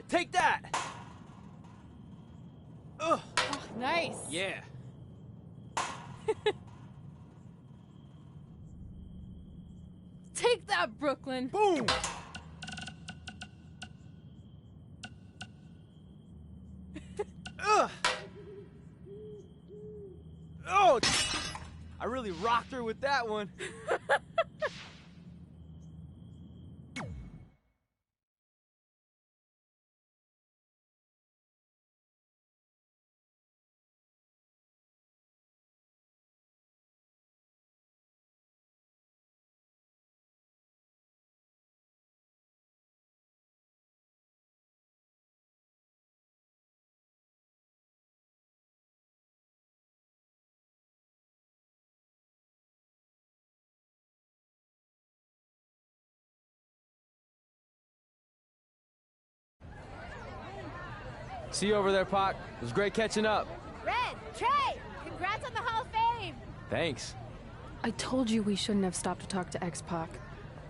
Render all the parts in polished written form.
Take that! Oh, nice. Yeah. Take that, Brooklyn. Boom! Oh! I really rocked her with that one. See you over there, Pac. It was great catching up. Red, Trey, congrats on the Hall of Fame. Thanks. I told you we shouldn't have stopped to talk to X-Pac.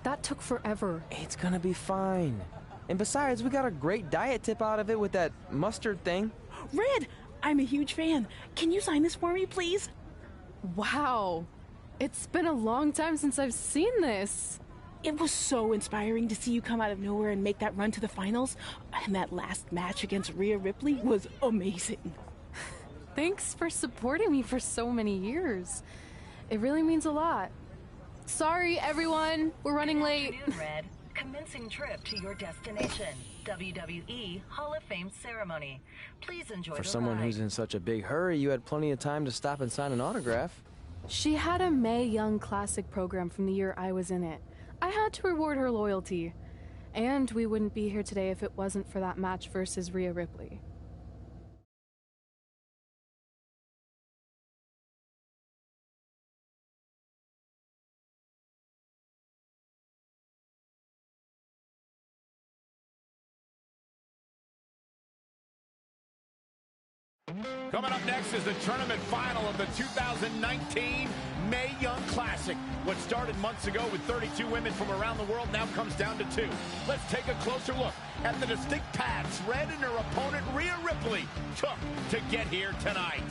That took forever. It's gonna be fine. And besides, we got a great diet tip out of it with that mustard thing. Red, I'm a huge fan. Can you sign this for me, please? Wow. It's been a long time since I've seen this. It was so inspiring to see you come out of nowhere and make that run to the finals. And that last match against Rhea Ripley was amazing. Thanks for supporting me for so many years. It really means a lot. Sorry, everyone. We're running late. Good afternoon, Red. Commencing trip to your destination. WWE Hall of Fame ceremony. Please enjoy For the someone ride. who's in such a big hurry, you had plenty of time to stop and sign an autograph. She had a Mae Young Classic program from the year I was in it. I had to reward her loyalty. And we wouldn't be here today if it wasn't for that match versus Rhea Ripley. Coming up next is the tournament final of the 2019 Mae Young Classic. What started months ago with 32 women from around the world now comes down to 2. Let's take a closer look at the distinct paths Red and her opponent Rhea Ripley took to get here tonight.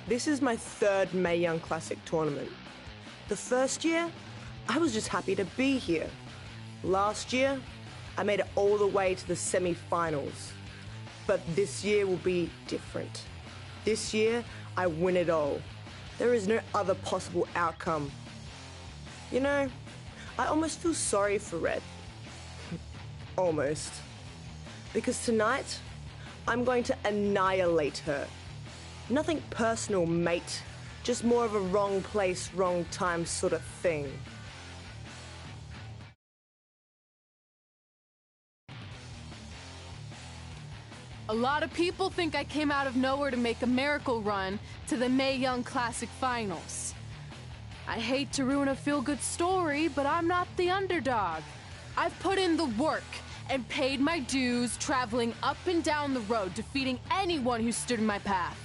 This is my third Mae Young Classic tournament. The first year, I was just happy to be here. Last year, I made it all the way to the semi-finals. But this year will be different. This year, I win it all. There is no other possible outcome. You know, I almost feel sorry for Red. Almost. Because tonight, I'm going to annihilate her. Nothing personal, mate. Just more of a wrong place, wrong time sort of thing. A lot of people think I came out of nowhere to make a miracle run to the Mae Young Classic Finals. I hate to ruin a feel-good story, but I'm not the underdog. I've put in the work and paid my dues traveling up and down the road, defeating anyone who stood in my path.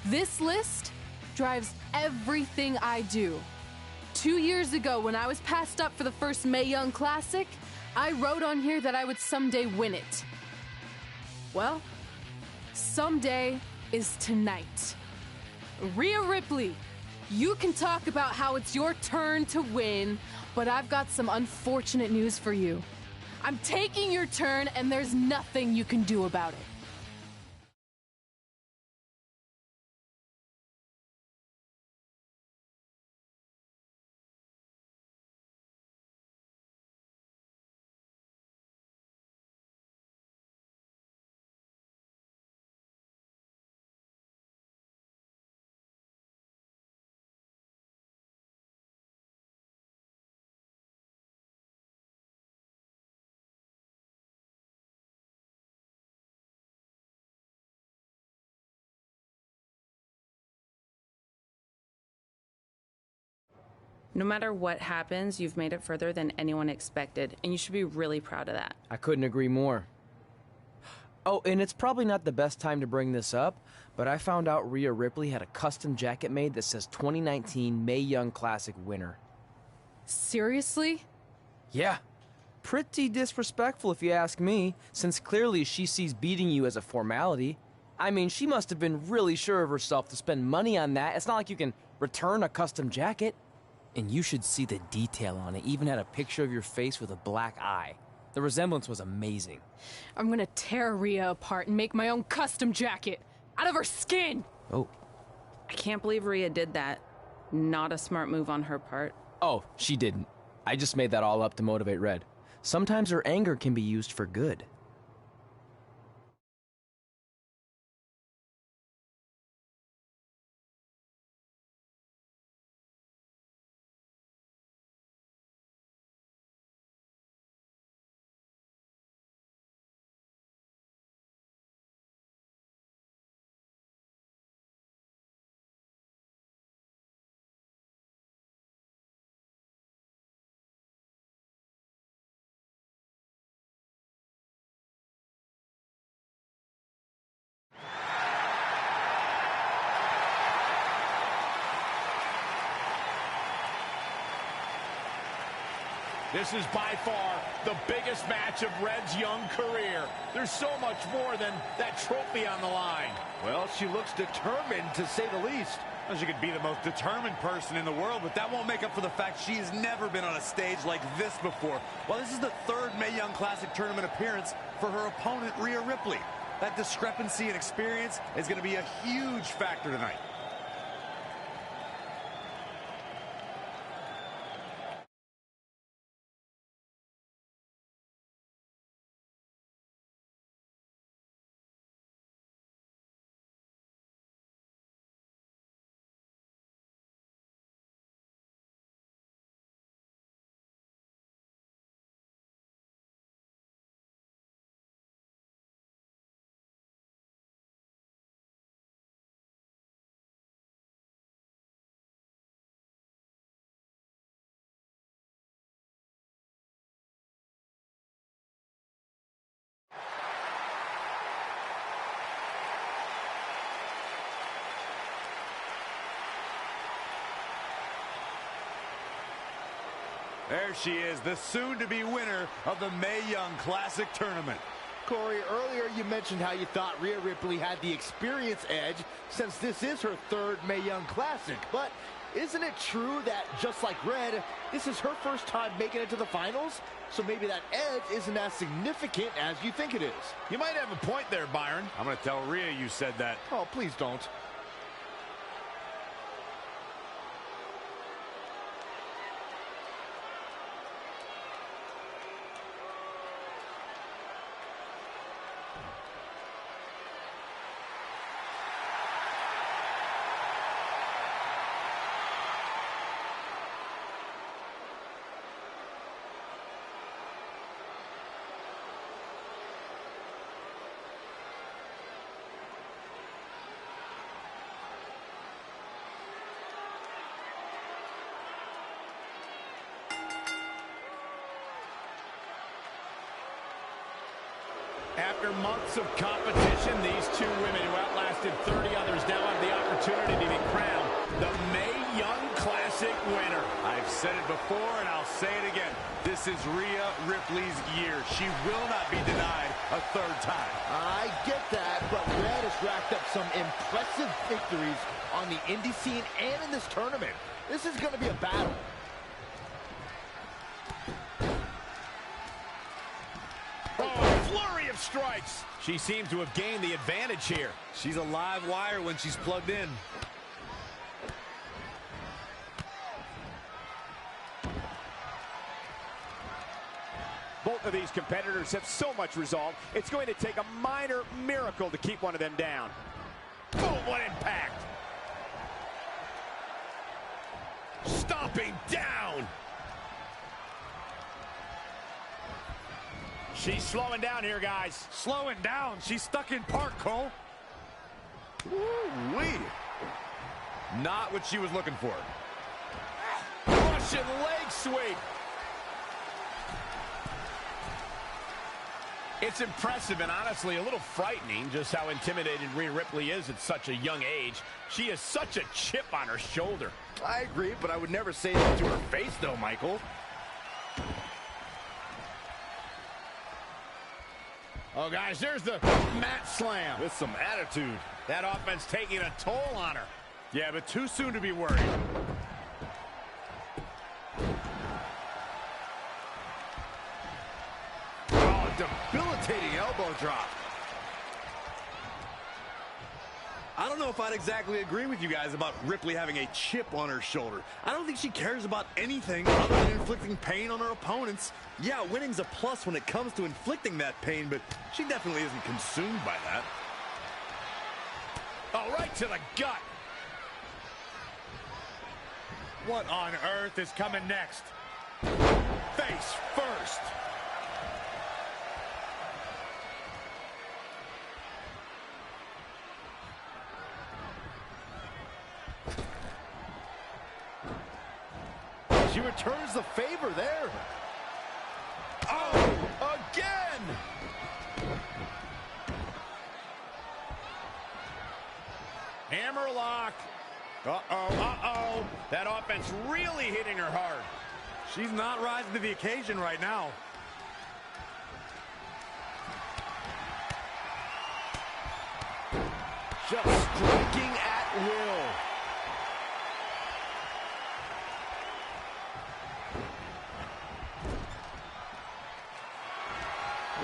This list drives everything I do. 2 years ago, when I was passed up for the first Mae Young Classic, I wrote on here that I would someday win it. Well, someday is tonight. Rhea Ripley, you can talk about how it's your turn to win, but I've got some unfortunate news for you. I'm taking your turn, and there's nothing you can do about it. No matter what happens, you've made it further than anyone expected, and you should be really proud of that. I couldn't agree more. Oh, and it's probably not the best time to bring this up, but I found out Rhea Ripley had a custom jacket made that says 2019 Mae Young Classic winner. Seriously? Yeah. Pretty disrespectful if you ask me, since clearly she sees beating you as a formality. I mean, she must have been really sure of herself to spend money on that. It's not like you can return a custom jacket. And you should see the detail on it. Even had a picture of your face with a black eye. The resemblance was amazing. I'm gonna tear Rhea apart and make my own custom jacket out of her skin! Oh. I can't believe Rhea did that. Not a smart move on her part. Oh, she didn't. I just made that all up to motivate Red. Sometimes her anger can be used for good. This is by far the biggest match of Red's young career. There's so much more than that trophy on the line. Well, she looks determined, to say the least. Well, she could be the most determined person in the world, but that won't make up for the fact she has never been on a stage like this before. Well, this is the third Mae Young Classic tournament appearance for her opponent, Rhea Ripley. That discrepancy in experience is going to be a huge factor tonight. There she is, the soon-to-be winner of the Mae Young Classic tournament. Corey, earlier you mentioned how you thought Rhea Ripley had the experience edge since this is her third Mae Young Classic. But isn't it true that, just like Red, this is her first time making it to the finals? So maybe that edge isn't as significant as you think it is. You might have a point there, Byron. I'm going to tell Rhea you said that. Oh, please don't. After months of competition, these two women who outlasted 30 others now have the opportunity to be crowned the Mae Young Classic winner. I've said it before and I'll say it again. This is Rhea Ripley's year. She will not be denied a third time. I get that, but Red has racked up some impressive victories on the indie scene and in this tournament. This is going to be a battle. Flurry of strikes. She seems to have gained the advantage here. She's a live wire when she's plugged in. Both of these competitors have so much resolve, it's going to take a minor miracle to keep one of them down. Boom, what impact! Stomping down! She's slowing down here, guys. Slowing down. She's stuck in park, Cole. Woo-wee. Not what she was looking for. Russian leg sweep. It's impressive and honestly a little frightening just how intimidated Rhea Ripley is at such a young age. She has such a chip on her shoulder. I agree, but I would never say that to her face, though, Michael. Oh, guys, there's the mat slam. With some attitude. That offense taking a toll on her. Yeah, but too soon to be worried. Oh, debilitating elbow drop. I don't know if I'd exactly agree with you guys about Ripley having a chip on her shoulder. I don't think she cares about anything other than inflicting pain on her opponents. Yeah, winning's a plus when it comes to inflicting that pain, but she definitely isn't consumed by that. Oh, right to the gut. What on earth is coming next? Face first. She returns the favor there. Oh, again! Hammerlock. Uh-oh. That offense really hitting her hard. She's not rising to the occasion right now. Just striking at will.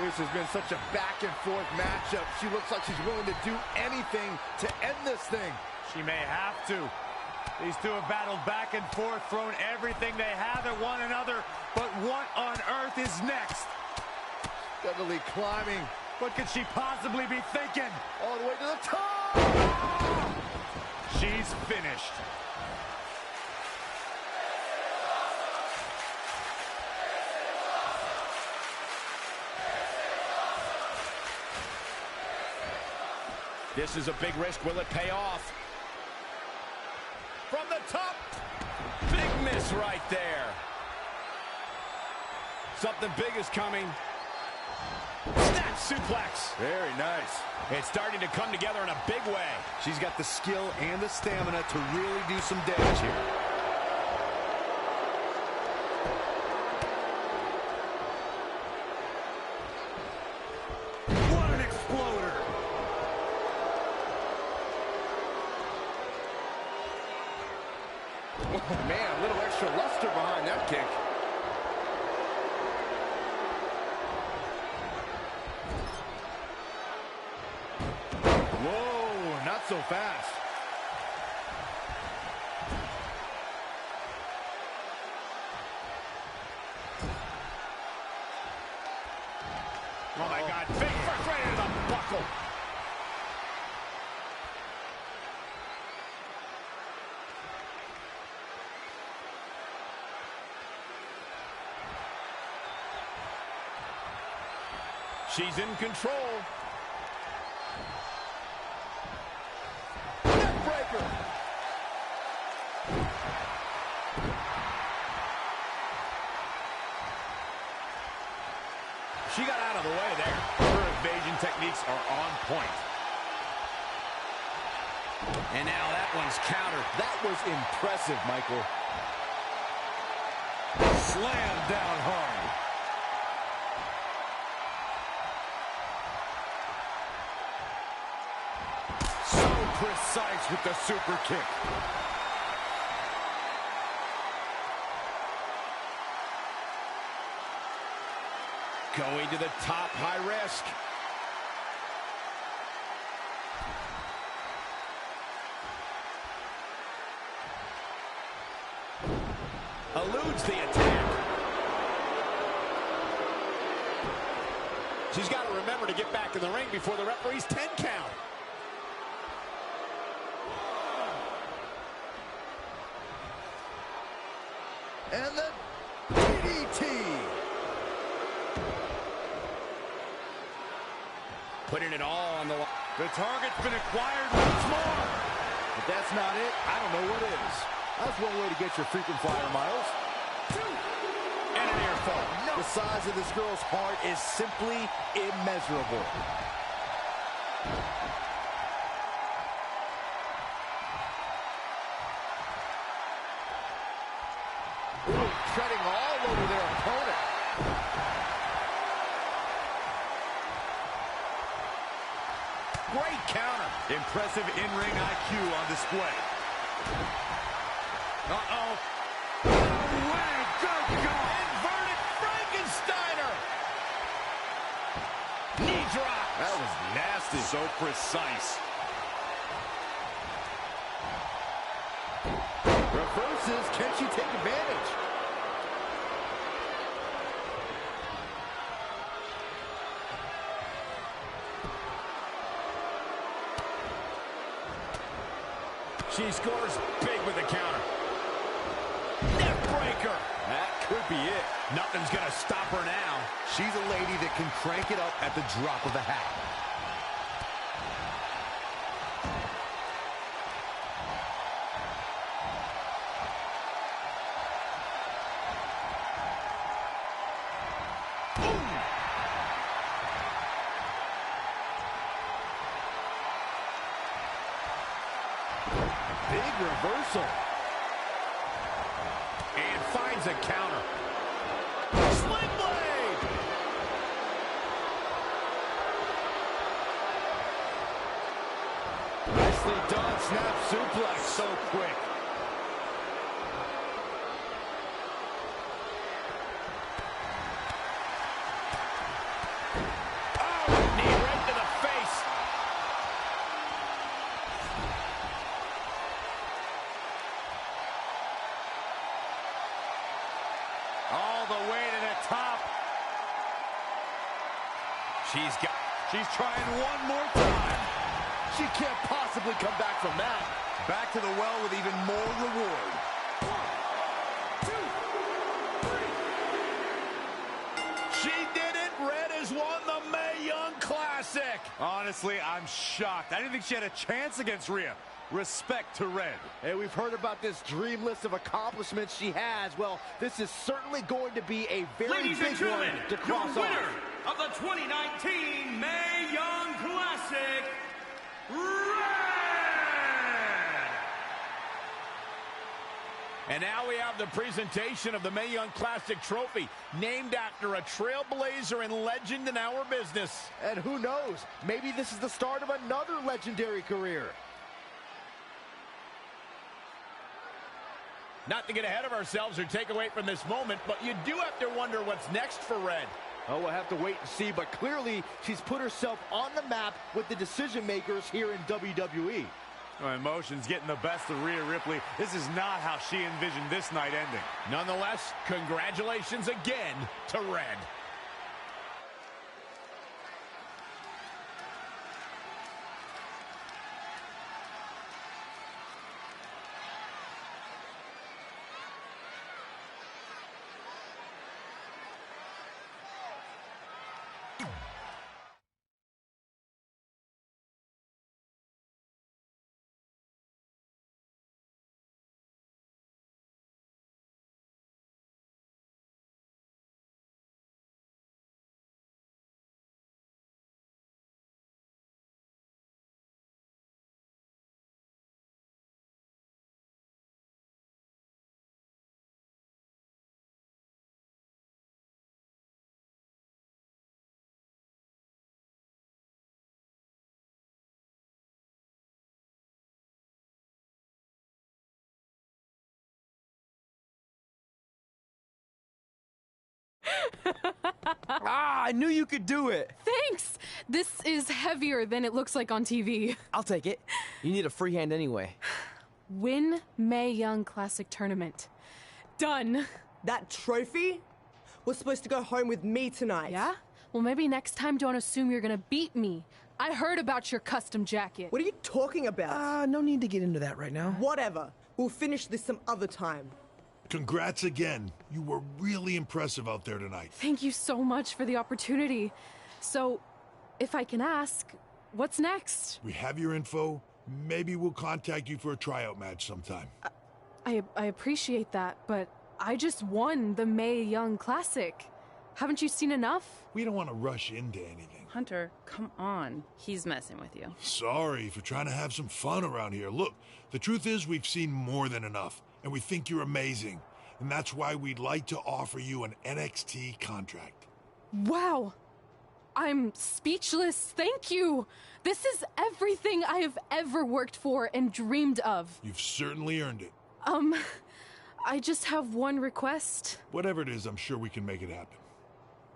This has been such a back-and-forth matchup. She looks like she's willing to do anything to end this thing. She may have to. These two have battled back and forth, thrown everything they have at one another. But what on earth is next? Steadily climbing. What could she possibly be thinking? All the way to the top! She's finished. This is a big risk. Will it pay off? From the top. Big miss right there. Something big is coming. Snap suplex. Very nice. It's starting to come together in a big way. She's got the skill and the stamina to really do some damage here. What an exploder! Oh, man, a little extra luster behind that kick. Whoa, not so fast. Oh, my God. Big first right into the buckle. She's in control. Neckbreaker. She got out of the way there. Her evasion techniques are on point. And now that one's countered. That was impressive, Michael. Slam down hard. Precise with the super kick. Going to the top, high risk. Eludes the attack. She's got to remember to get back in the ring before the referee's 10 count. And the DDT. Putting it all on the line. The target's been acquired once more. If that's not it, I don't know what is. That's one way to get your frequent flyer miles. beautiful. No. The size of this girl's heart is simply immeasurable. Ooh, treading all over their opponent. Great counter. Impressive in-ring IQ on display. Uh-oh. Way, good God. Inverted Frankensteiner. Knee drop. That was nasty. So precise. Reverses. Can she take advantage? She scores big with the counter. Neck breaker. That could be it. Nothing's going to stop her now. She's a lady that can crank it up at the drop of a hat. Big reversal. And finds a counter. Sling blade! Nicely done. Snap suplex. So quick. Oh, knee right to the face. All the way to the top. She's trying one more time. She can't possibly come back from that. Back to the well with even more reward. 1, 2, 3. She did it. Red has won the Mae Young Classic. Honestly, I'm shocked. I didn't think she had a chance against Rhea. Respect to Red. Hey, we've heard about this dream list of accomplishments she has. Well, this is certainly going to be a very big one to cross your winner off. of the 2019 Mae Young Classic, Red! And now we have the presentation of the Mae Young Classic trophy, named after a trailblazer and legend in our business. And who knows, maybe this is the start of another legendary career. Not to get ahead of ourselves or take away from this moment, but you do have to wonder what's next for Red. Oh, we'll have to wait and see, but clearly she's put herself on the map with the decision makers here in WWE. Oh, emotions getting the best of Rhea Ripley. This is not how she envisioned this night ending. Nonetheless, congratulations again to Red. I knew you could do it. Thanks! This is heavier than it looks like on TV. I'll take it. You need a free hand anyway. Win Mae Young Classic Tournament. Done. That trophy was supposed to go home with me tonight. Yeah? Well, maybe next time don't assume you're gonna beat me. I heard about your custom jacket. What are you talking about? No need to get into that right now. Whatever. We'll finish this some other time. Congrats again. You were really impressive out there tonight. Thank you so much for the opportunity. So, if I can ask, what's next? We have your info. Maybe we'll contact you for a tryout match sometime. I appreciate that, but I just won the Mae Young Classic. Haven't you seen enough? We don't want to rush into anything. Hunter, come on. He's messing with you. Sorry for trying to have some fun around here. Look, the truth is we've seen more than enough, and we think you're amazing. And that's why we'd like to offer you an NXT contract. Wow. I'm speechless. Thank you. This is everything I have ever worked for and dreamed of. You've certainly earned it. I just have one request. Whatever it is, I'm sure we can make it happen.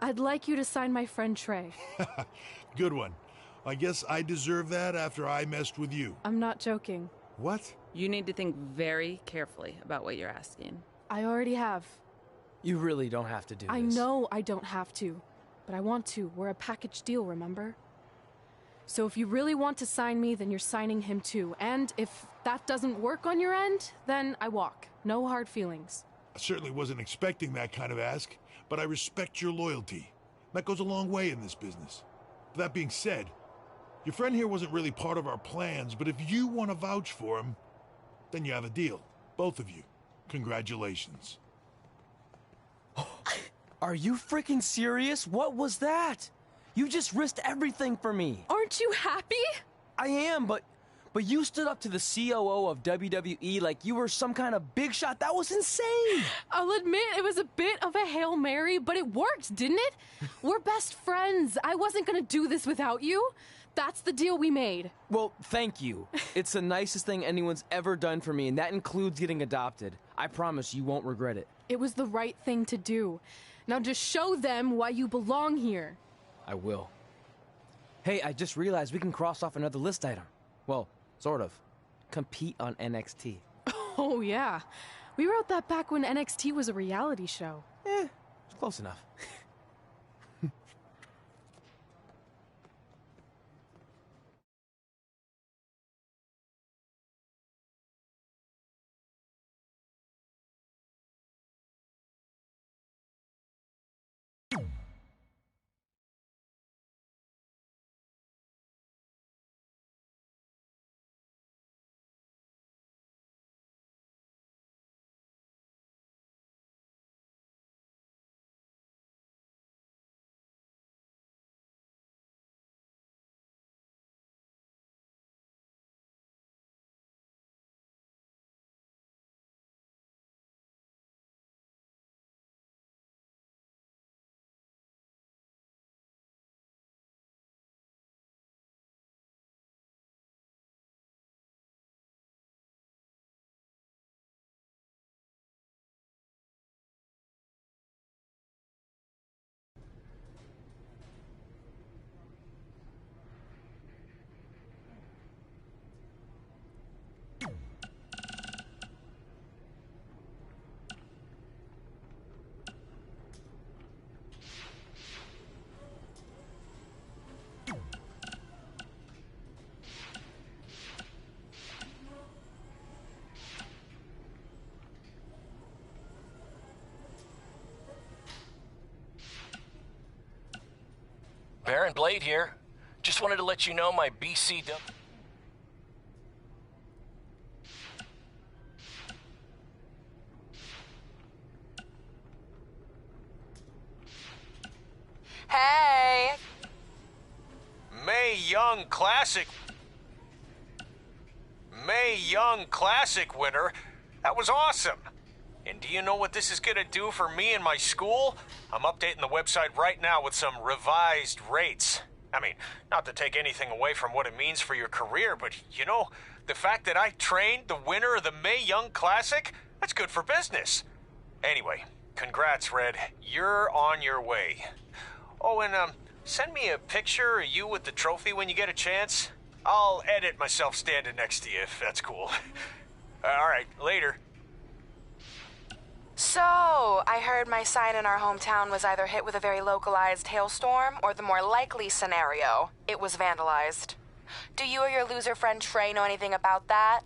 I'd like you to sign my friend Trey. Good one. I guess I deserve that after I messed with you. I'm not joking. What? You need to think very carefully about what you're asking. I already have. You really don't have to do this. I know I don't have to, but I want to. We're a package deal, remember? So if you really want to sign me, then you're signing him too. And if that doesn't work on your end, then I walk. No hard feelings. I certainly wasn't expecting that kind of ask, but I respect your loyalty. That goes a long way in this business. That being said, your friend here wasn't really part of our plans, but if you want to vouch for him, then you have a deal. Both of you. Congratulations. Are you freaking serious? What was that? You just risked everything for me. Aren't you happy? I am, but you stood up to the COO of WWE like you were some kind of big shot. That was insane. I'll admit it was a bit of a Hail Mary, but it worked, didn't it? We're best friends. I wasn't gonna do this without you. That's the deal we made. Well, thank you. It's the nicest thing anyone's ever done for me, and that includes getting adopted. I promise you won't regret it. It was the right thing to do. Now just show them why you belong here. I will. Hey, I just realized we can cross off another list item. Well, sort of. Compete on NXT. Oh, yeah. We wrote that back when NXT was a reality show. It's close enough. Baron Blade here. Just wanted to let you know my BCW... Hey! Mae Young Classic winner. That was awesome. And do you know what this is going to do for me and my school? I'm updating the website right now with some revised rates. I mean, not to take anything away from what it means for your career, but, you know, the fact that I trained the winner of the Mae Young Classic, that's good for business. Anyway, congrats, Red. You're on your way. Oh, and, send me a picture of you with the trophy when you get a chance. I'll edit myself standing next to you, if that's cool. All right, later. So, I heard my sign in our hometown was either hit with a very localized hailstorm, or the more likely scenario, it was vandalized. Do you or your loser friend Trey know anything about that?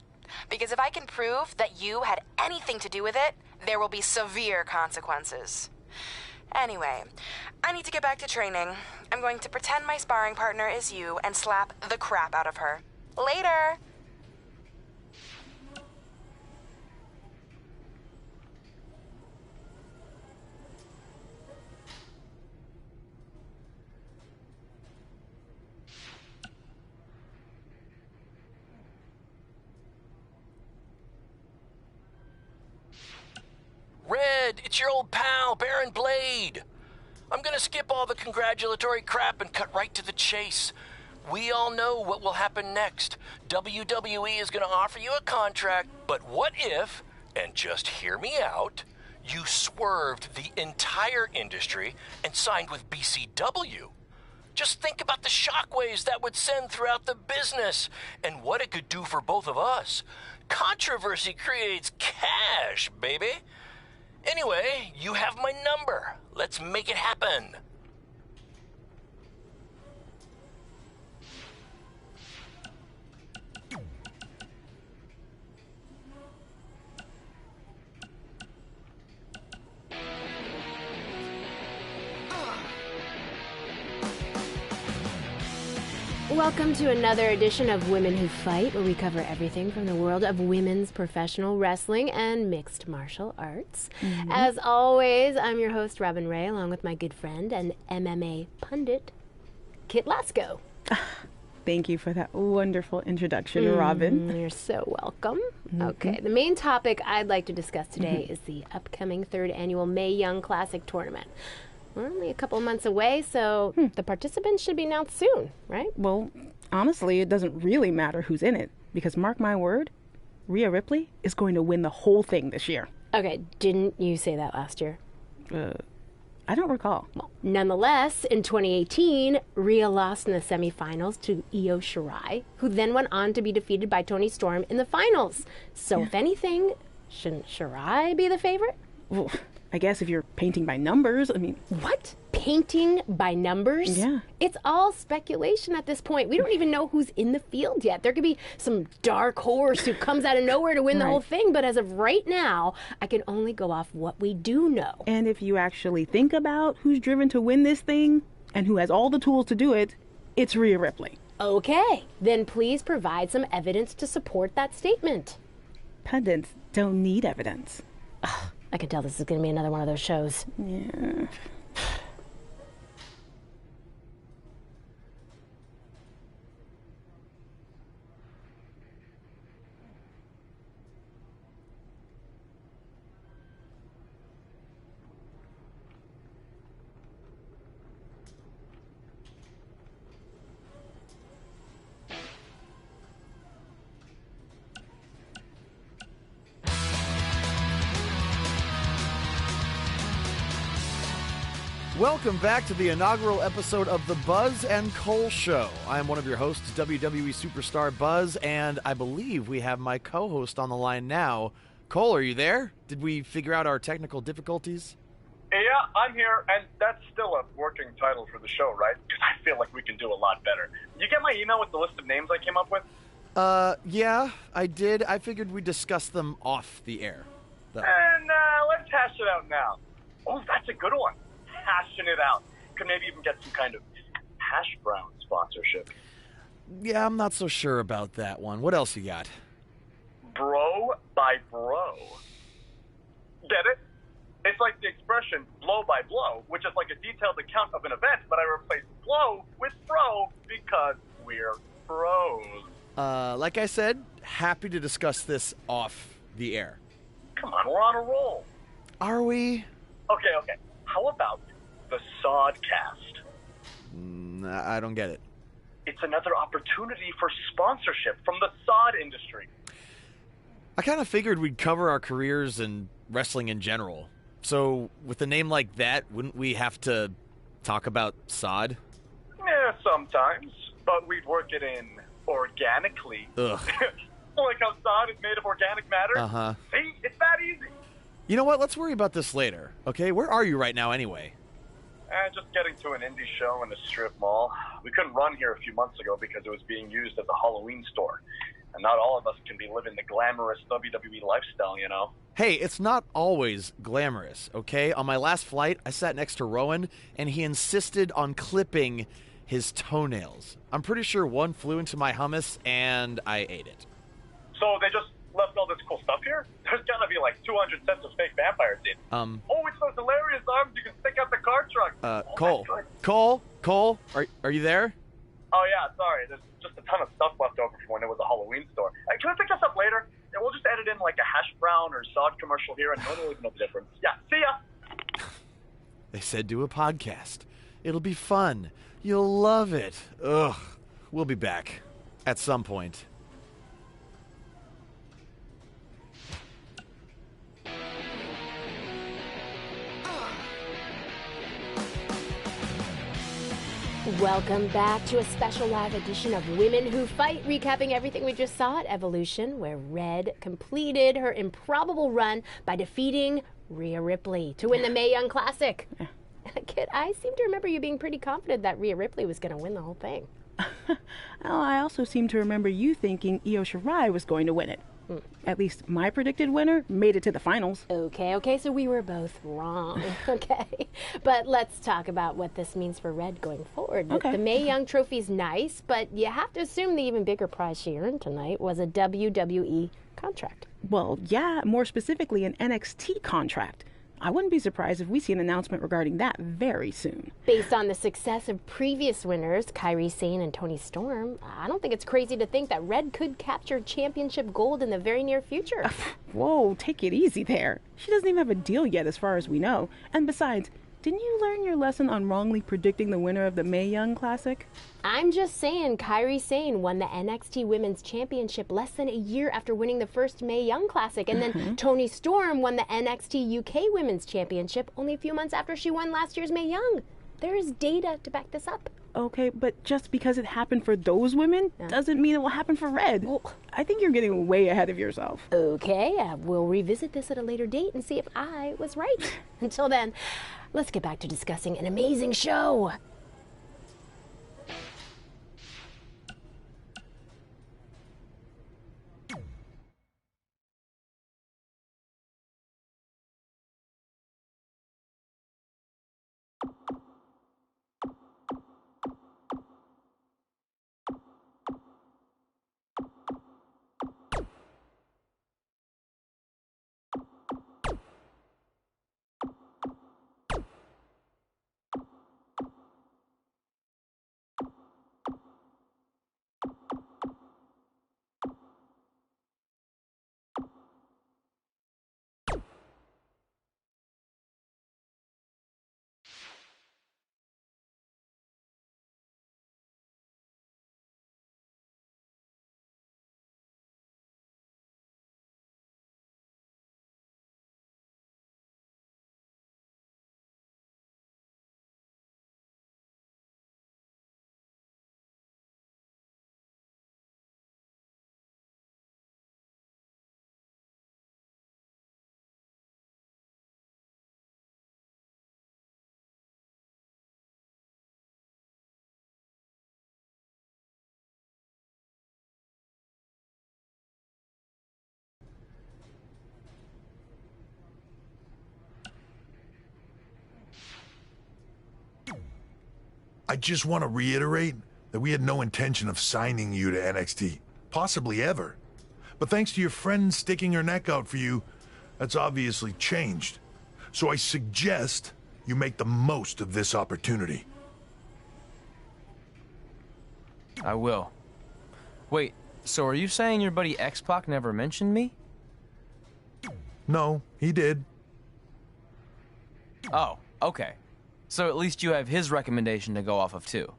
Because if I can prove that you had anything to do with it, there will be severe consequences. Anyway, I need to get back to training. I'm going to pretend my sparring partner is you and slap the crap out of her. Later! It's your old pal, Baron Blade. I'm gonna skip all the congratulatory crap and cut right to the chase. We all know what will happen next. WWE is gonna offer you a contract, but what if, and just hear me out, you swerved the entire industry and signed with BCW? Just think about the shockwaves that would send throughout the business and what it could do for both of us. Controversy creates cash, baby. Anyway, you have my number. Let's make it happen. Welcome to another edition of Women Who Fight, where we cover everything from the world of women's professional wrestling and mixed martial arts. Mm-hmm. As always, I'm your host, Robin Ray, along with my good friend and MMA pundit, Kit Lasko. Thank you for that wonderful introduction, Robin. You're so welcome. Mm-hmm. Okay, the main topic I'd like to discuss today is the upcoming 3rd annual Mae Young Classic tournament. We're only a couple of months away, so the participants should be announced soon, right? Well, honestly, it doesn't really matter who's in it, because mark my word, Rhea Ripley is going to win the whole thing this year. Okay, didn't you say that last year? I don't recall. Well, nonetheless, in 2018, Rhea lost in the semifinals to Io Shirai, who then went on to be defeated by Toni Storm in the finals. So, if anything, shouldn't Shirai be the favorite? Well, I guess if you're painting by numbers, I mean... What? Painting by numbers? Yeah. It's all speculation at this point. We don't even know who's in the field yet. There could be some dark horse who comes out of nowhere to win the whole thing, but as of right now, I can only go off what we do know. And if you actually think about who's driven to win this thing, and who has all the tools to do it, it's Rhea Ripley. Okay, then please provide some evidence to support that statement. Pundits don't need evidence. Ugh. I can tell this is going to be another one of those shows. Yeah. Welcome back to the inaugural episode of the Buzz and Cole Show. I am one of your hosts, WWE superstar Buzz, and I believe we have my co-host on the line now. Cole, are you there? Did we figure out our technical difficulties? Yeah, I'm here, and that's still a working title for the show, right? Because I feel like we can do a lot better. Did you get my email with the list of names I came up with? Yeah, I did. I figured we'd discuss them off the air. And let's hash it out now. Oh, that's a good one. Hashing it out. Could maybe even get some kind of hash brown sponsorship. Yeah, I'm not so sure about that one. What else you got? Bro by bro. Get it? It's like the expression blow by blow, which is like a detailed account of an event, but I replaced blow with bro because we're bros. Like I said, happy to discuss this off the air. Come on, we're on a roll. Are we? Okay. How about the Sodcast? I don't get it. It's another opportunity for sponsorship from the sod industry. I kind of figured we'd cover our careers and wrestling in general. So, with a name like that, wouldn't we have to talk about sod? Yeah, sometimes. But we'd work it in organically. Ugh. Like how sod is made of organic matter? Uh-huh. See? It's that easy. You know what? Let's worry about this later, okay? Where are you right now anyway? Just getting to an indie show in the strip mall. We couldn't run here a few months ago because it was being used as a Halloween store. And not all of us can be living the glamorous WWE lifestyle, you know? Hey, it's not always glamorous, okay? On my last flight, I sat next to Rowan, and he insisted on clipping his toenails. I'm pretty sure one flew into my hummus, and I ate it. So they just left all this cool stuff here? There's gotta be like 200 sets of fake vampires in. Oh, it's those hilarious arms you can stick out the car trunk. Cole, are you there? Oh yeah, sorry. There's just a ton of stuff left over from when it was a Halloween store. Can we pick this up later? And we'll just edit in in like a hash brown or Zod commercial here, and no one will even know the difference. Yeah, see ya! They said do a podcast. It'll be fun. You'll love it. Ugh. We'll be back. At some point. Welcome back to a special live edition of Women Who Fight, recapping everything we just saw at Evolution, where Red completed her improbable run by defeating Rhea Ripley to win the Mae Young Classic. Kit, I seem to remember you being pretty confident that Rhea Ripley was going to win the whole thing. Well, I also seem to remember you thinking Io Shirai was going to win it. At least my predicted winner made it to the finals. Okay, so we were both wrong. Okay, but let's talk about what this means for Red going forward. Okay. The Mae Young Trophy's nice, but you have to assume the even bigger prize she earned tonight was a WWE contract. Well, yeah, more specifically an NXT contract. I wouldn't be surprised if we see an announcement regarding that very soon. Based on the success of previous winners, Kairi Sane and Toni Storm, I don't think it's crazy to think that Red could capture championship gold in the very near future. Whoa, take it easy there. She doesn't even have a deal yet as far as we know. And besides, didn't you learn your lesson on wrongly predicting the winner of the Mae Young Classic? I'm just saying, Kairi Sane won the NXT Women's Championship less than a year after winning the first Mae Young Classic, and then Toni Storm won the NXT UK Women's Championship only a few months after she won last year's Mae Young. There is data to back this up. Okay, but just because it happened for those women doesn't mean it will happen for Red. Well, I think you're getting way ahead of yourself. Okay, we'll revisit this at a later date and see if I was right. Until then, let's get back to discussing an amazing show. I just want to reiterate that we had no intention of signing you to NXT, possibly ever. But thanks to your friend sticking her neck out for you, that's obviously changed. So I suggest you make the most of this opportunity. I will. Wait, so are you saying your buddy X-Pac never mentioned me? No, he did. Oh, okay. So at least you have his recommendation to go off of, too.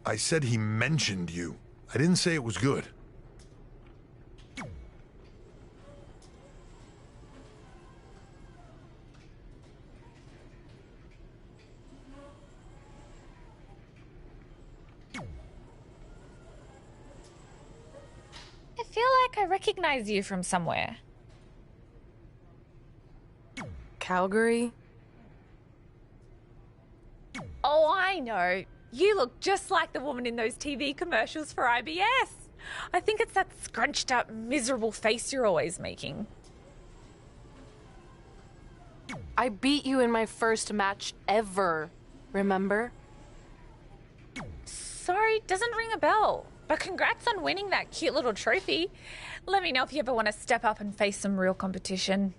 I said he mentioned you. I didn't say it was good. I feel like I recognize you from somewhere. Calgary? Oh, I know. You look just like the woman in those TV commercials for IBS. I think it's that scrunched up, miserable face you're always making. I beat you in my first match ever, remember? Sorry, doesn't ring a bell. But congrats on winning that cute little trophy. Let me know if you ever want to step up and face some real competition.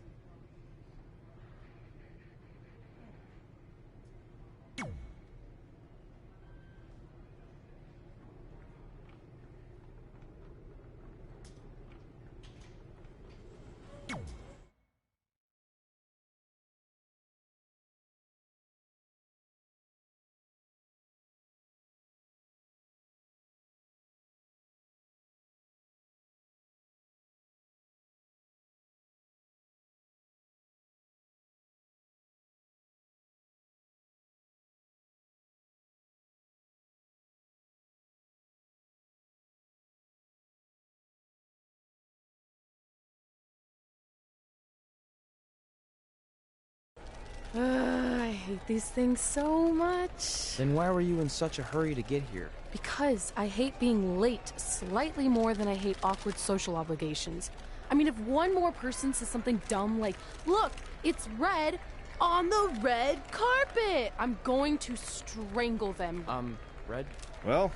I hate these things so much. Then why were you in such a hurry to get here? Because I hate being late slightly more than I hate awkward social obligations. I mean, if one more person says something dumb like, look, it's red on the red carpet, I'm going to strangle them. Red? Well,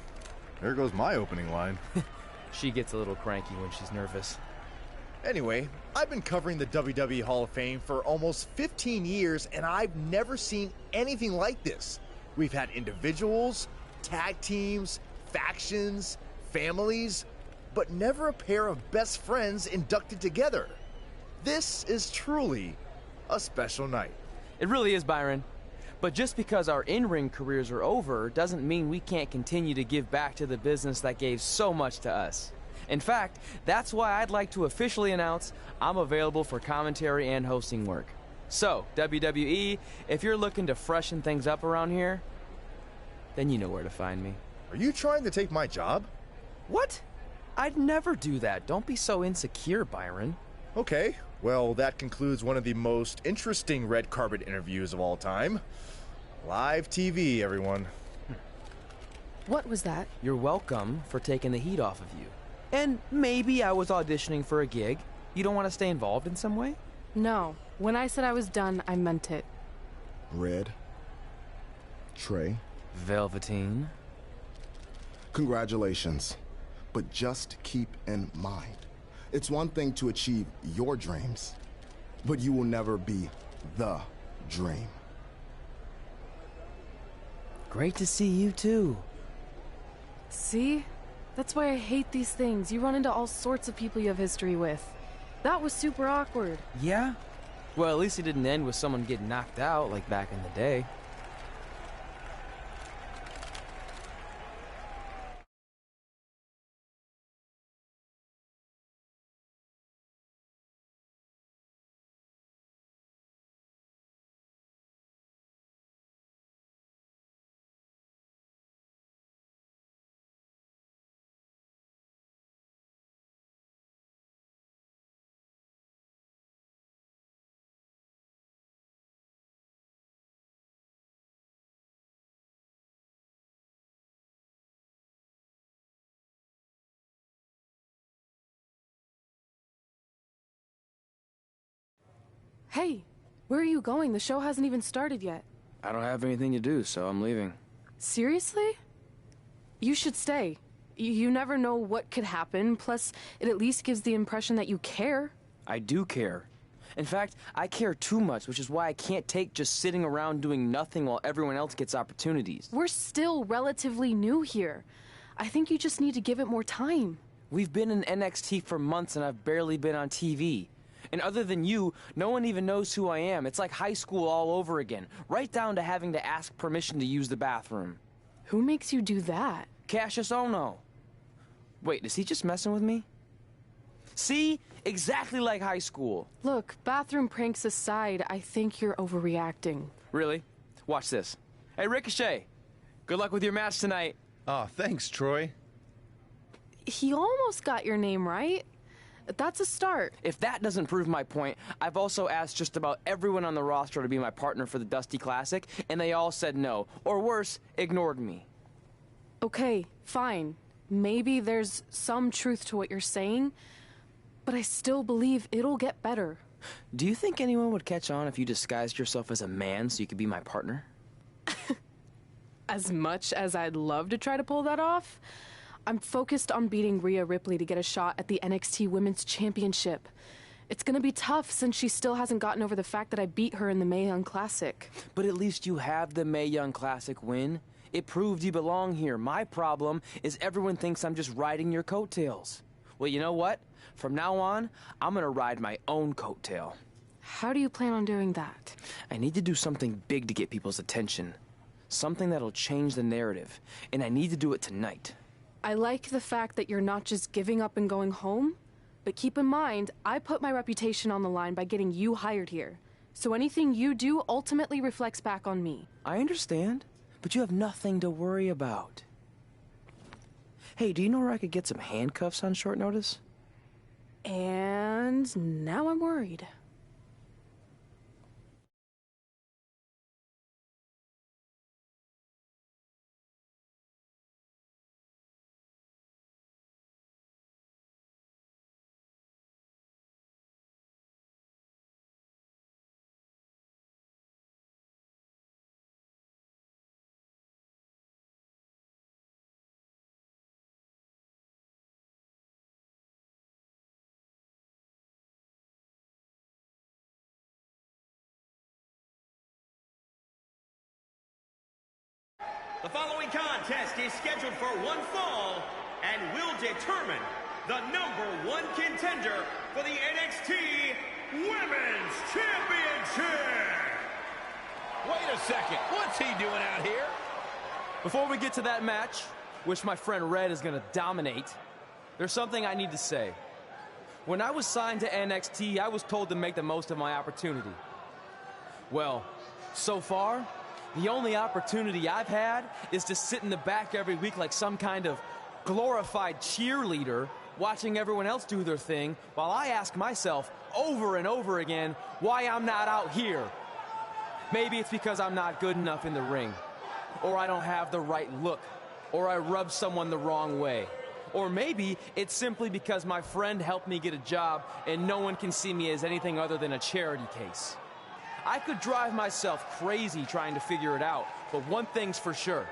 there goes my opening line. She gets a little cranky when she's nervous. Anyway, I've been covering the WWE Hall of Fame for almost 15 years, and I've never seen anything like this. We've had individuals, tag teams, factions, families, but never a pair of best friends inducted together. This is truly a special night. It really is, Byron. But just because our in-ring careers are over doesn't mean we can't continue to give back to the business that gave so much to us. In fact, that's why I'd like to officially announce I'm available for commentary and hosting work. So, WWE, if you're looking to freshen things up around here, then you know where to find me. Are you trying to take my job? What? I'd never do that. Don't be so insecure, Byron. Okay, well, that concludes one of the most interesting red carpet interviews of all time. Live TV, everyone. What was that? You're welcome for taking the heat off of you. And maybe I was auditioning for a gig. You don't want to stay involved in some way? No. When I said I was done, I meant it. Red. Trey. Velveteen. Congratulations. But just keep in mind, it's one thing to achieve your dreams, but you will never be the dream. Great to see you too. See? That's why I hate these things. You run into all sorts of people you have history with. That was super awkward. Yeah? Well, at least it didn't end with someone getting knocked out like back in the day. Hey, where are you going? The show hasn't even started yet. I don't have anything to do, so I'm leaving. Seriously? You should stay. You never know what could happen, plus it at least gives the impression that you care. I do care. In fact, I care too much, which is why I can't take just sitting around doing nothing while everyone else gets opportunities. We're still relatively new here. I think you just need to give it more time. We've been in NXT for months and I've barely been on TV. And other than you, no one even knows who I am. It's like high school all over again, right down to having to ask permission to use the bathroom. Who makes you do that? Cassius Ohno. Wait, is he just messing with me? See? Exactly like high school. Look, bathroom pranks aside, I think you're overreacting. Really? Watch this. Hey, Ricochet. Good luck with your match tonight. Aw, thanks, Troy. He almost got your name right. That's a start. If that doesn't prove my point, I've also asked just about everyone on the roster to be my partner for the Dusty Classic, and they all said no. Or worse, ignored me. Okay, fine. Maybe there's some truth to what you're saying, but I still believe it'll get better. Do you think anyone would catch on if you disguised yourself as a man so you could be my partner? As much as I'd love to try to pull that off, I'm focused on beating Rhea Ripley to get a shot at the NXT Women's Championship. It's gonna be tough since she still hasn't gotten over the fact that I beat her in the Mae Young Classic. But at least you have the Mae Young Classic win. It proved you belong here. My problem is everyone thinks I'm just riding your coattails. Well, you know what? From now on, I'm gonna ride my own coattail. How do you plan on doing that? I need to do something big to get people's attention. Something that'll change the narrative. And I need to do it tonight. I like the fact that you're not just giving up and going home, but keep in mind, I put my reputation on the line by getting you hired here. So anything you do ultimately reflects back on me. I understand, but you have nothing to worry about. Hey, do you know where I could get some handcuffs on short notice? And now I'm worried. The following contest is scheduled for one fall and will determine the #1 contender for the NXT Women's Championship. Wait a second. What's he doing out here? Before we get to that match, which my friend Red is going to dominate, there's something I need to say. When I was signed to NXT, I was told to make the most of my opportunity. Well, so far, the only opportunity I've had is to sit in the back every week like some kind of glorified cheerleader, watching everyone else do their thing, while I ask myself over and over again why I'm not out here. Maybe it's because I'm not good enough in the ring, or I don't have the right look, or I rub someone the wrong way. Or maybe it's simply because my friend helped me get a job and no one can see me as anything other than a charity case. I could drive myself crazy trying to figure it out, but one thing's for sure.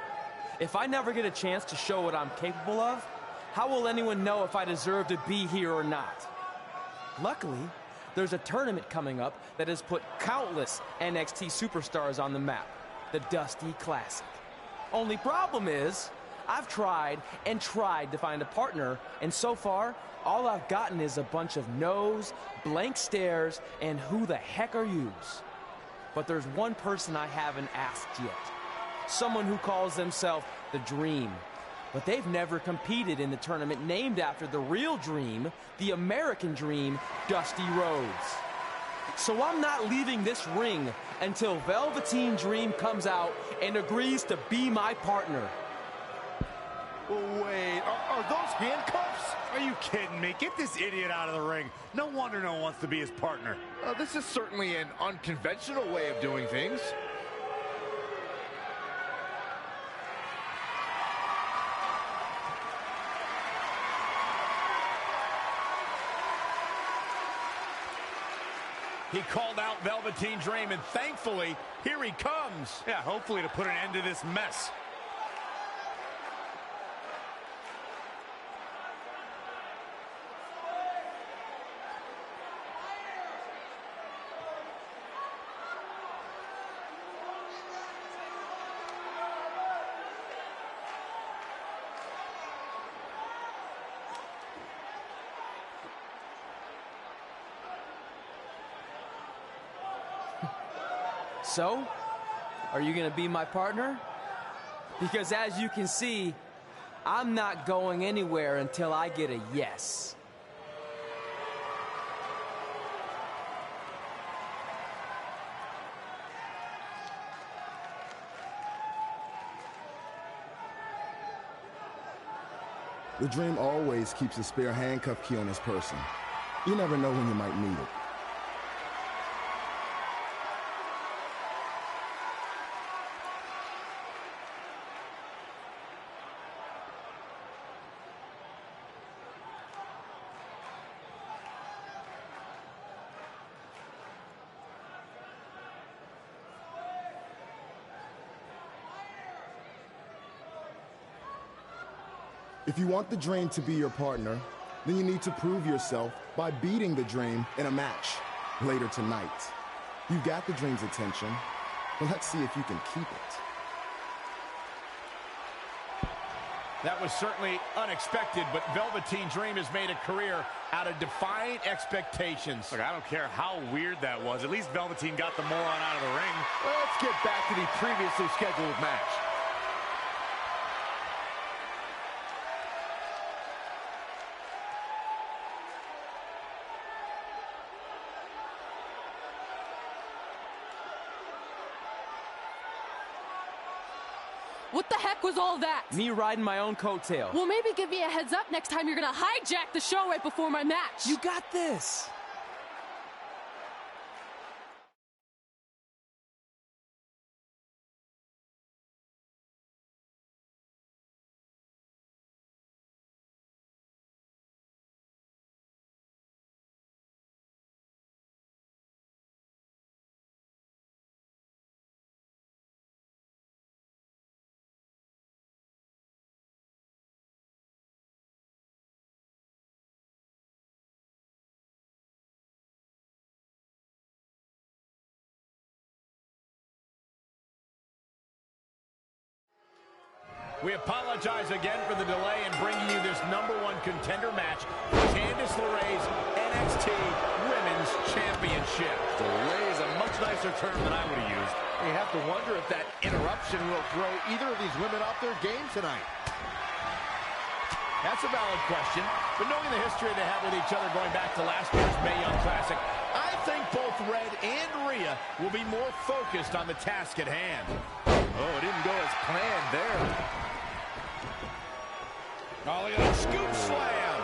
If I never get a chance to show what I'm capable of, how will anyone know if I deserve to be here or not? Luckily, there's a tournament coming up that has put countless NXT superstars on the map, the Dusty Classic. Only problem is, I've tried and tried to find a partner, and so far, all I've gotten is a bunch of no's, blank stares, and who the heck are yous? But there's one person I haven't asked yet. Someone who calls themselves the Dream. But they've never competed in the tournament named after the real Dream, the American Dream, Dusty Rhodes. So I'm not leaving this ring until Velveteen Dream comes out and agrees to be my partner. Wait, are those handcuffs? Are you kidding me? Get this idiot out of the ring. No wonder no one wants to be his partner. This is certainly an unconventional way of doing things. He called out Velveteen Dream, and thankfully, here he comes. Yeah, hopefully to put an end to this mess. So, are you going to be my partner? Because as you can see, I'm not going anywhere until I get a yes. The Dream always keeps a spare handcuff key on his person. You never know when you might need it. If you want the Dream to be your partner, then you need to prove yourself by beating the Dream in a match later tonight. You got the Dream's attention, but let's see if you can keep it. That was certainly unexpected, but Velveteen Dream has made a career out of defying expectations. Look, I don't care how weird that was. At least Velveteen got the moron out of the ring. Let's get back to the previously scheduled match. What the heck was all that? Me riding my own coattail. Well, maybe give me a heads up next time you're gonna hijack the show right before my match. You got this. We apologize again for the delay in bringing you this #1 contender match, Candice LeRae's NXT Women's Championship. Delay is a much nicer term than I would have used. You have to wonder if that interruption will throw either of these women off their game tonight. That's a valid question, but knowing the history they have with each other going back to last year's Mae Young Classic, I think both Red and Rhea will be more focused on the task at hand. Oh, it didn't go as planned there. Oh, look at that scoop slam.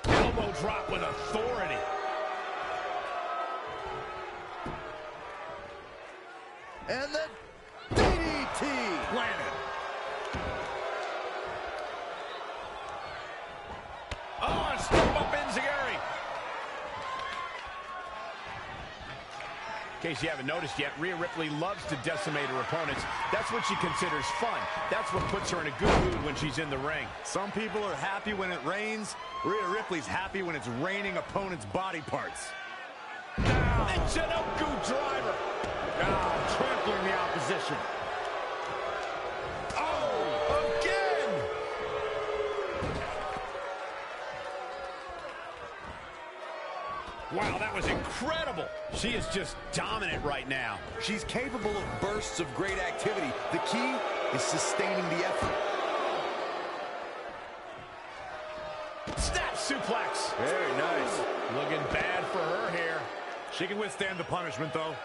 Elbow drop with authority. And the DDT landed. Oh, and step up Enziguri. In case you haven't noticed yet, Rhea Ripley loves to decimate her opponents. That's what she considers fun. That's what puts her in a good mood when she's in the ring. Some people are happy when it rains. Rhea Ripley's happy when it's raining opponents' body parts. Michinoku driver. Trampling the opposition. Oh, again! Wow, that was incredible. She is just dominant right now. She's capable of bursts of great activity. The key is sustaining the effort. Snap suplex. Very nice. Looking bad for her here. She can withstand the punishment, though.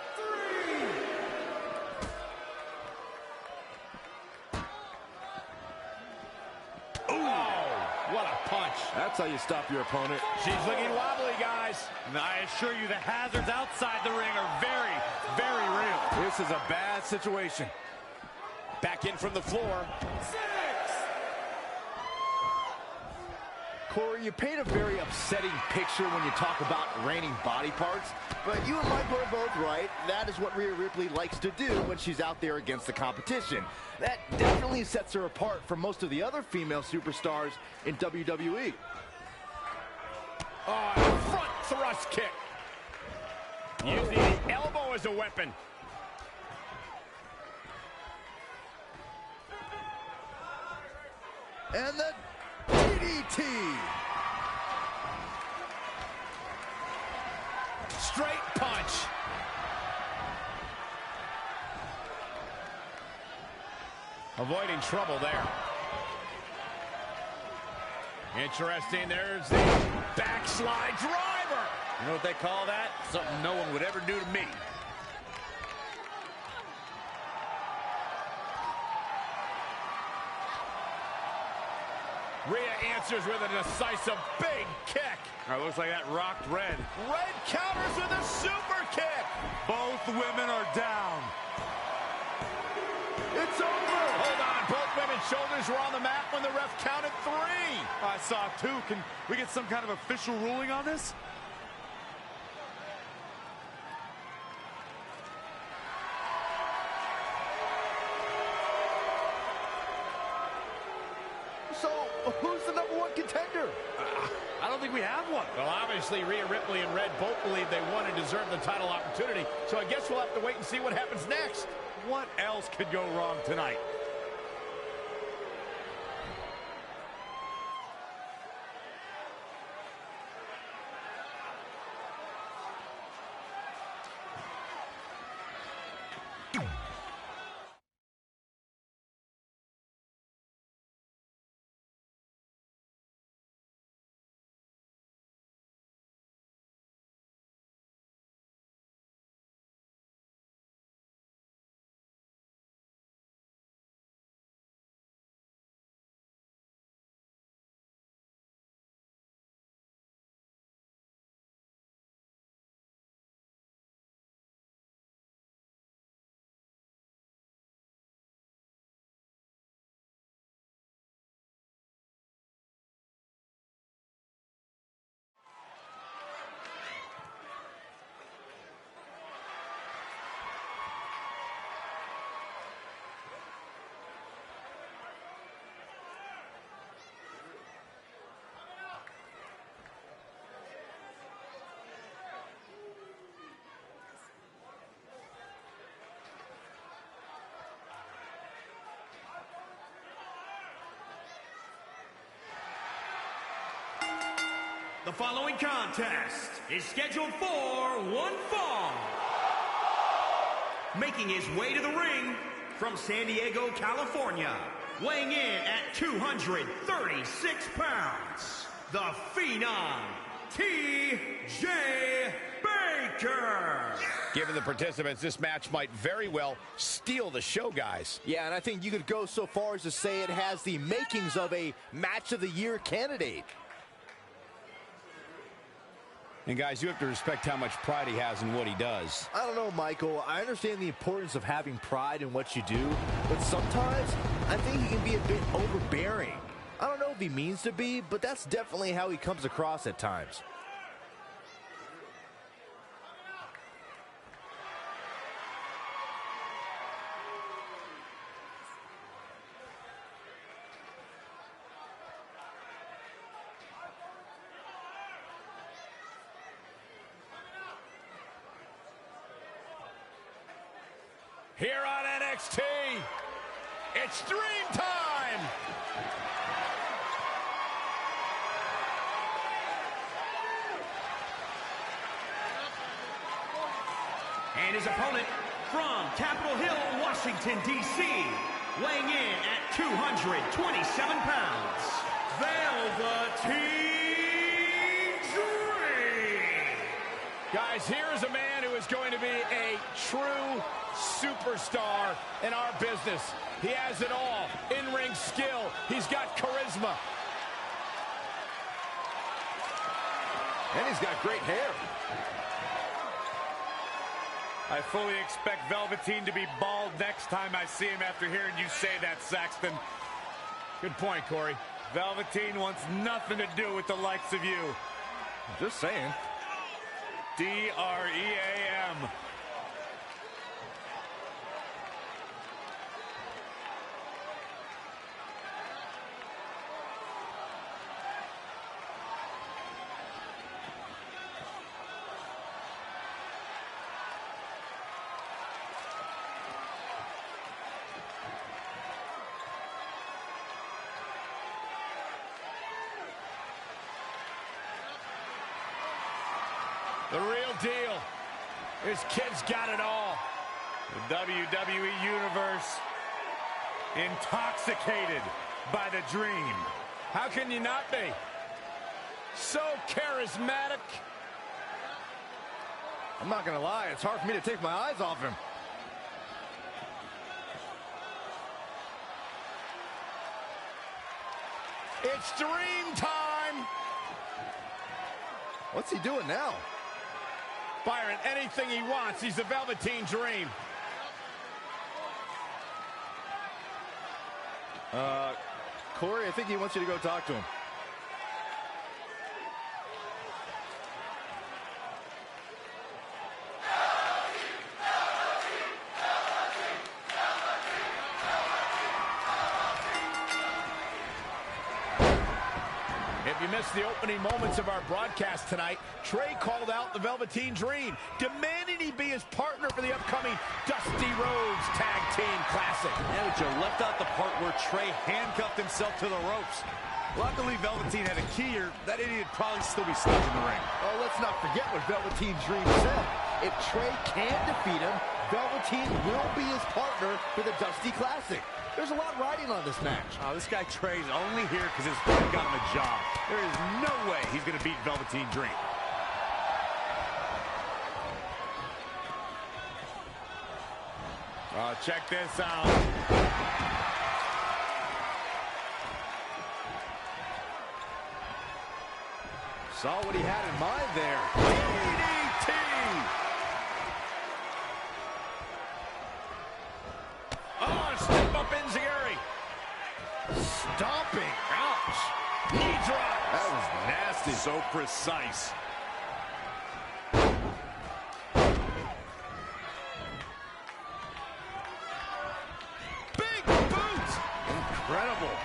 What a punch. That's how you stop your opponent. She's looking wobbly, guys. And I assure you the hazards outside the ring are very, very real. This is a bad situation. Back in from the floor. Corey, you paint a very upsetting picture when you talk about raining body parts, but you and Michael are both right. That is what Rhea Ripley likes to do when she's out there against the competition. That definitely sets her apart from most of the other female superstars in WWE. Front thrust kick. Using the elbow as a weapon. And the DDT. Straight punch. Avoiding trouble there. Interesting, there's the backslide driver. You know what they call that? Something no one would ever do to me. Rhea answers with a decisive big kick. Looks like that rocked Red. Red counters with a super kick. Both women are down. It's over. Hold on, both women's shoulders were on the mat when the ref counted 3. I saw 2. Can we get some kind of official ruling on this? So, who's the #1 contender? I don't think we have one. Well, obviously, Rhea Ripley and Red both believe they won and deserve the title opportunity, so I guess we'll have to wait and see what happens next. What else could go wrong tonight? The following contest is scheduled for one fall. Making his way to the ring from San Diego, California, weighing in at 236 pounds, the Phenom, T.J. Baker. Given the participants, this match might very well steal the show, guys. Yeah, and I think you could go so far as to say it has the makings of a Match of the Year candidate. And guys, you have to respect how much pride he has in what he does. I don't know, Michael. I understand the importance of having pride in what you do, but sometimes I think he can be a bit overbearing. I don't know if he means to be, but that's definitely how he comes across at times. Here on NXT, it's Dream Time! And his opponent from Capitol Hill, Washington, D.C., weighing in at 227 pounds, Velveteen Dream! Guys, here is a man who is going to be a true superstar in our business. He has it all. In-ring skill. He's got charisma. And he's got great hair. I fully expect Velveteen to be bald next time I see him after hearing you say that, Saxton. Good point, Corey. Velveteen wants nothing to do with the likes of you. Just saying. D-R-E-A-M. The real deal. This kid's got it all. The WWE Universe intoxicated by the Dream. How can you not be? So charismatic. I'm not gonna lie, it's hard for me to take my eyes off him. It's Dream Time. What's he doing now? Byron, anything he wants. He's the Velveteen Dream. Corey, I think he wants you to go talk to him. If you missed the opening moments of our broadcast tonight, Trey called out the Velveteen Dream, demanding he be his partner for the upcoming Dusty Rhodes Tag Team Classic. Yeah, but you left out the part where Trey handcuffed himself to the ropes. Luckily, Velveteen had a key here. That idiot would probably still be stuck in the ring. Oh, let's not forget what Velveteen Dream said. If Trey can defeat him, Velveteen will be his partner for the Dusty Classic. There's a lot riding on this match. Oh, this guy Trey's only here because his friend got him a job. There is no way he's going to beat Velveteen Dream. Oh, check this out. Saw what he had in mind there. DDT! Oh, step up Enziguri. Stomping. Ouch. Knee drop. That was nasty. So precise. Big boot. Incredible.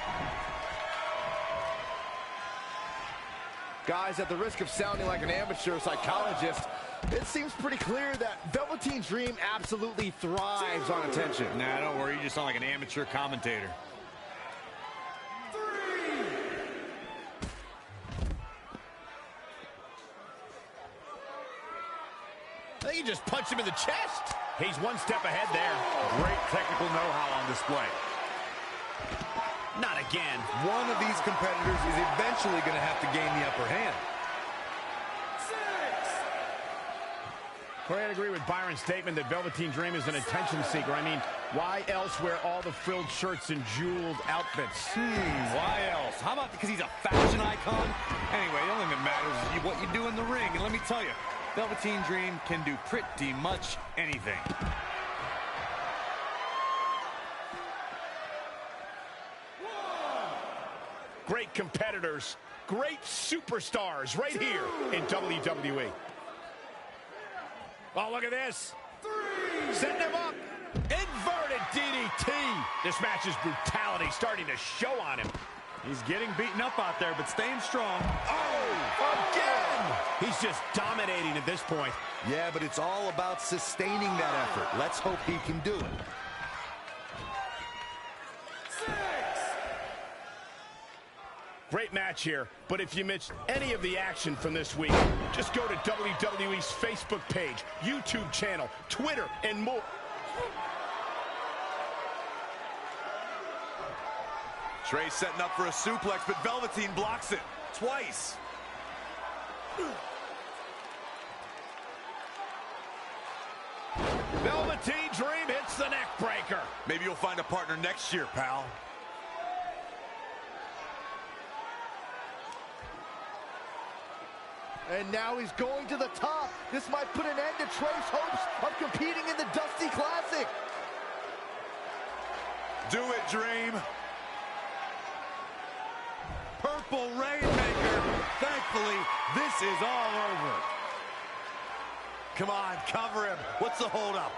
Guys, at the risk of sounding like an amateur psychologist, it seems pretty clear that Velveteen Dream absolutely thrives on attention. Nah, don't worry. You just sound like an amateur commentator. I think he just punched him in the chest. He's one step ahead there. Great technical know-how on display. Not again. One of these competitors is eventually going to have to gain the upper hand. Corey, I'd agree with Byron's statement that Velveteen Dream is an attention seeker. I mean, why else wear all the frilled shirts and jeweled outfits? Why else? How about because he's a fashion icon? Anyway, the only thing that matters is what you do in the ring. And let me tell you, Velveteen Dream can do pretty much anything. Great competitors, great superstars right here in WWE. Oh, look at this. Setting him up. Inverted DDT. This match's brutality starting to show on him. He's getting beaten up out there, but staying strong. Oh, again. He's just dominating at this point. Yeah, but it's all about sustaining that effort. Let's hope he can do it. Great match here, but if you missed any of the action from this week, just go to WWE's Facebook page, YouTube channel, Twitter, and more. Trey setting up for a suplex, but Velveteen blocks it twice. Velveteen Dream hits the neck breaker. Maybe you'll find a partner next year, pal. And now he's going to the top. This might put an end to Trey's hopes of competing in the Dusty Classic. Do it, Dream. Purple Rainmaker. Thankfully, this is all over. Come on, cover him. What's the holdup?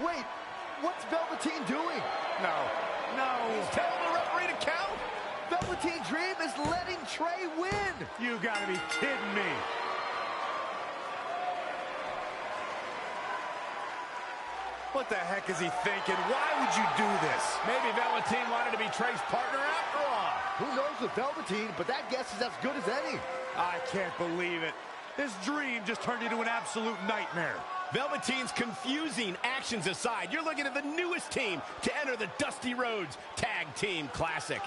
Wait, what's Velveteen doing? No, he's telling the referee to count. Velveteen Dream is letting Trey win. You gotta be kidding me. What the heck is he thinking? Why would you do this? Maybe Velveteen wanted to be Trey's partner after all. Who knows with Velveteen, but that guess is as good as any. I can't believe it. This dream just turned into an absolute nightmare. Velveteen's confusing actions aside, you're looking at the newest team to enter the Dusty Rhodes Tag Team Classic.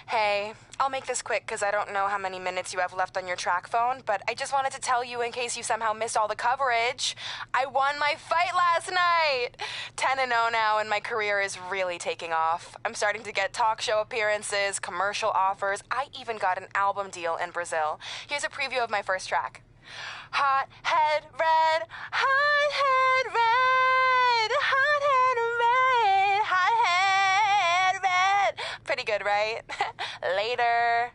Hey, I'll make this quick because I don't know how many minutes you have left on your track phone, but I just wanted to tell you in case you somehow missed all the coverage. I won my fight last night! 10-0 now, and my career is really taking off. I'm starting to get talk show appearances, commercial offers. I even got an album deal in Brazil. Here's a preview of my first track. Hot head red, hot head red, hot head red, hot head red. Pretty good, right? Later.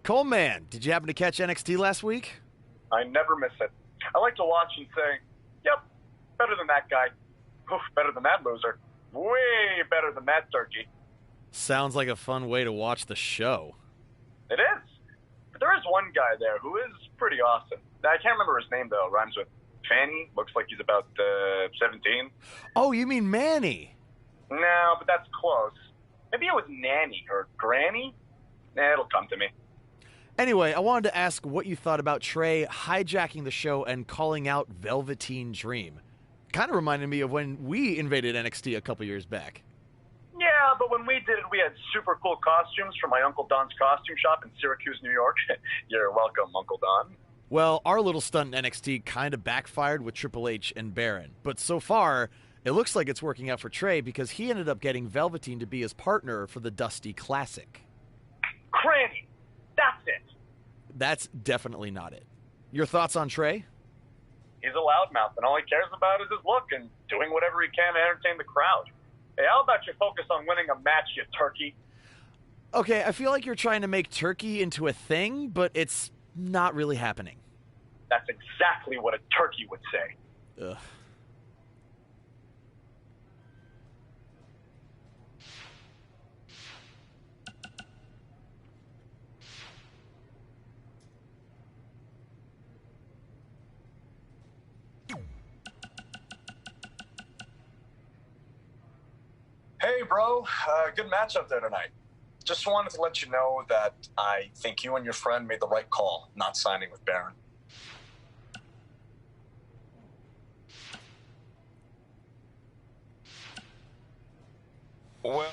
Coleman, did you happen to catch NXT last week? I never miss it. I like to watch and say, yep, better than that guy. Oof, better than that loser. Way better than that turkey. Sounds like a fun way to watch the show. It is. But there is one guy there who is pretty awesome. I can't remember his name, though. Rhymes with Fanny. Looks like he's about 17. Oh, you mean Manny? No, but that's close. Maybe it was Nanny or Granny. It'll come to me. Anyway, I wanted to ask what you thought about Trey hijacking the show and calling out Velveteen Dream. Kind of reminded me of when we invaded NXT a couple years back. Yeah, but when we did it, we had super cool costumes from my Uncle Don's costume shop in Syracuse, New York. You're welcome, Uncle Don. Well, our little stunt in NXT kind of backfired with Triple H and Baron. But so far, it looks like it's working out for Trey because he ended up getting Velveteen to be his partner for the Dusty Classic. Cranny! That's it! That's definitely not it. Your thoughts on Trey? He's a loudmouth, and all he cares about is his look and doing whatever he can to entertain the crowd. Hey, how about you focus on winning a match, you turkey? Okay, I feel like you're trying to make turkey into a thing, but it's not really happening. That's exactly what a turkey would say. Ugh. Hey, bro. Good match up there tonight. Just wanted to let you know that I think you and your friend made the right call, not signing with Baron. Well...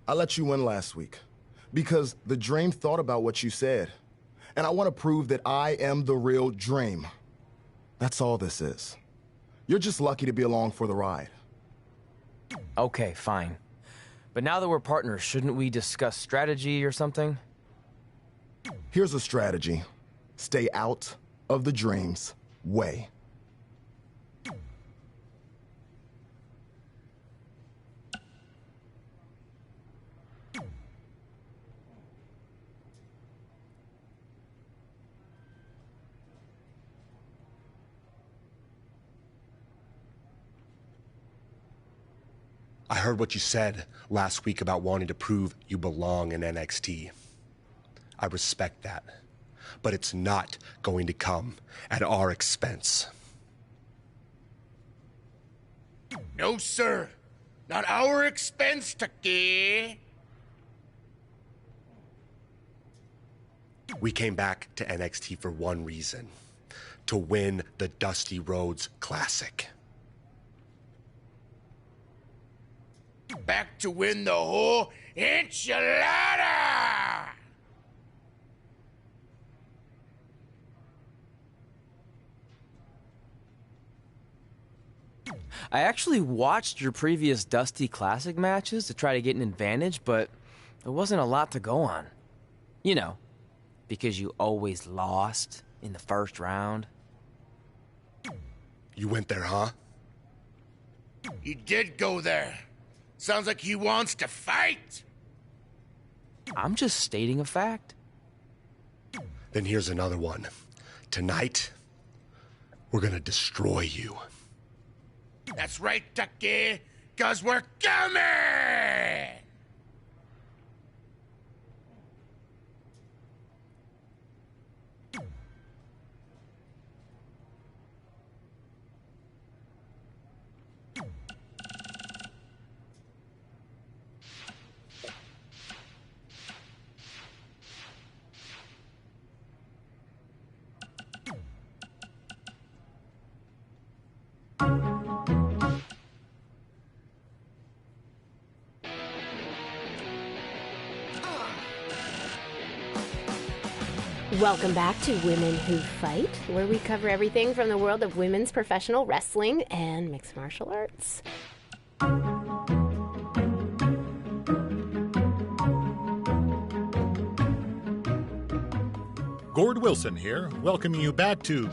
I let you win last week because the Dream thought about what you said. And I want to prove that I am the real Dream. That's all this is. You're just lucky to be along for the ride. Okay, fine. But now that we're partners, shouldn't we discuss strategy or something? Here's a strategy. Stay out of the Dream's way. I heard what you said last week about wanting to prove you belong in NXT. I respect that, but it's not going to come at our expense. No, sir. Not our expense, Taki. We came back to NXT for one reason: to win the Dusty Rhodes Classic. Back to win the whole enchilada! I actually watched your previous Dusty Classic matches to try to get an advantage, but there wasn't a lot to go on. You know, because you always lost in the first round. You went there, huh? He did go there. Sounds like he wants to fight. I'm just stating a fact. Then here's another one. Tonight, we're gonna destroy you. That's right, Taki, 'cause we're coming! Welcome back to Women Who Fight, where we cover everything from the world of women's professional wrestling and mixed martial arts. Gord Wilson here, welcoming you back to...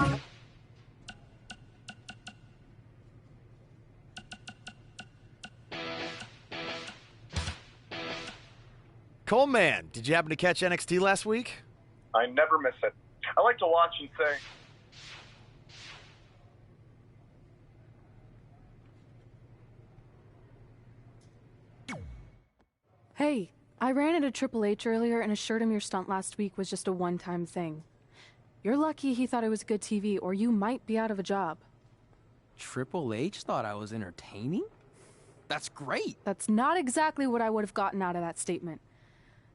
Coleman, did you happen to catch NXT last week? I never miss it. I like to watch and say, Hey, I ran into Triple H earlier and assured him your stunt last week was just a one-time thing. You're lucky he thought it was good TV, or you might be out of a job. Triple H thought I was entertaining? That's great. That's not exactly what I would have gotten out of that statement.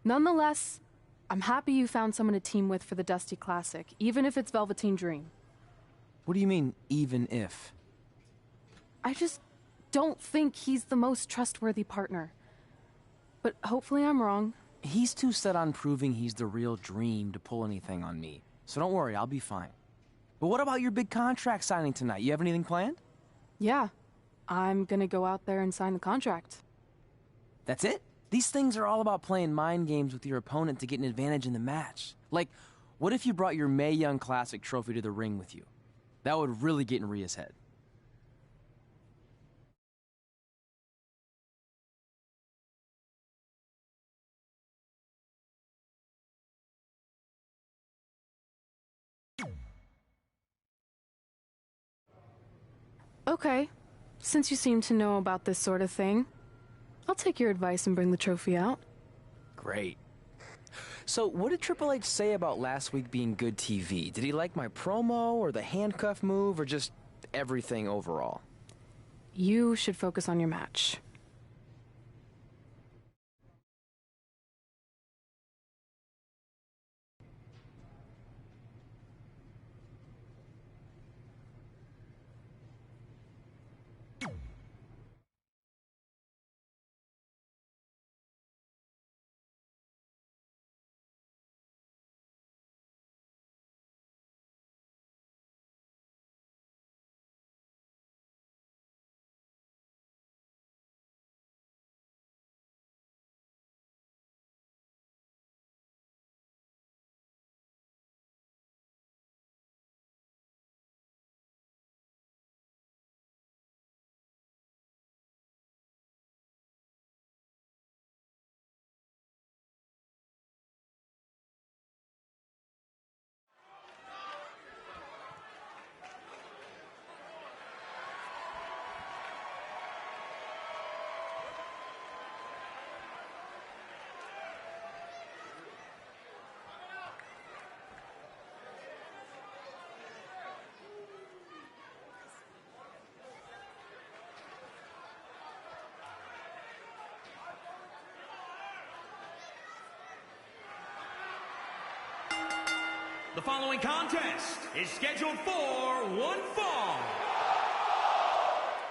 Nonetheless, I'm happy you found someone to team with for the Dusty Classic, even if it's Velveteen Dream. What do you mean, even if? I just don't think he's the most trustworthy partner. But hopefully I'm wrong. He's too set on proving he's the real Dream to pull anything on me. So don't worry, I'll be fine. But what about your big contract signing tonight? You have anything planned? Yeah, I'm gonna go out there and sign the contract. That's it? These things are all about playing mind games with your opponent to get an advantage in the match. Like, what if you brought your Mae Young Classic trophy to the ring with you? That would really get in Rhea's head. Okay, since you seem to know about this sort of thing, I'll take your advice and bring the trophy out. Great. So, what did Triple H say about last week being good TV? Did he like my promo, or the handcuff move, or just everything overall? You should focus on your match. The following contest is scheduled for one fall.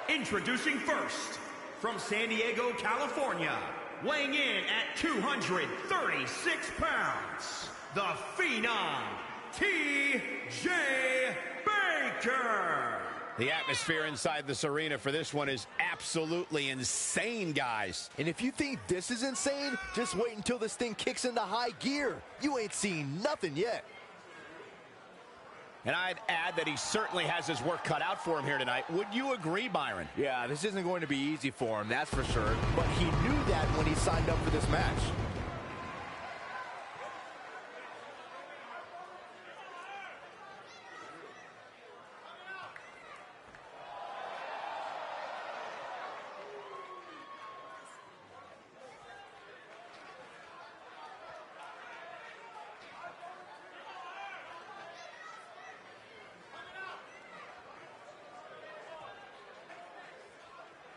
Introducing first, from San Diego, California, weighing in at 236 pounds, the Phenom, T.J. Baker. The atmosphere inside this arena for this one is absolutely insane, guys. And if you think this is insane, just wait until this thing kicks into high gear. You ain't seen nothing yet. And I'd add that he certainly has his work cut out for him here tonight. Would you agree, Byron? Yeah, this isn't going to be easy for him, that's for sure. But he knew that when he signed up for this match.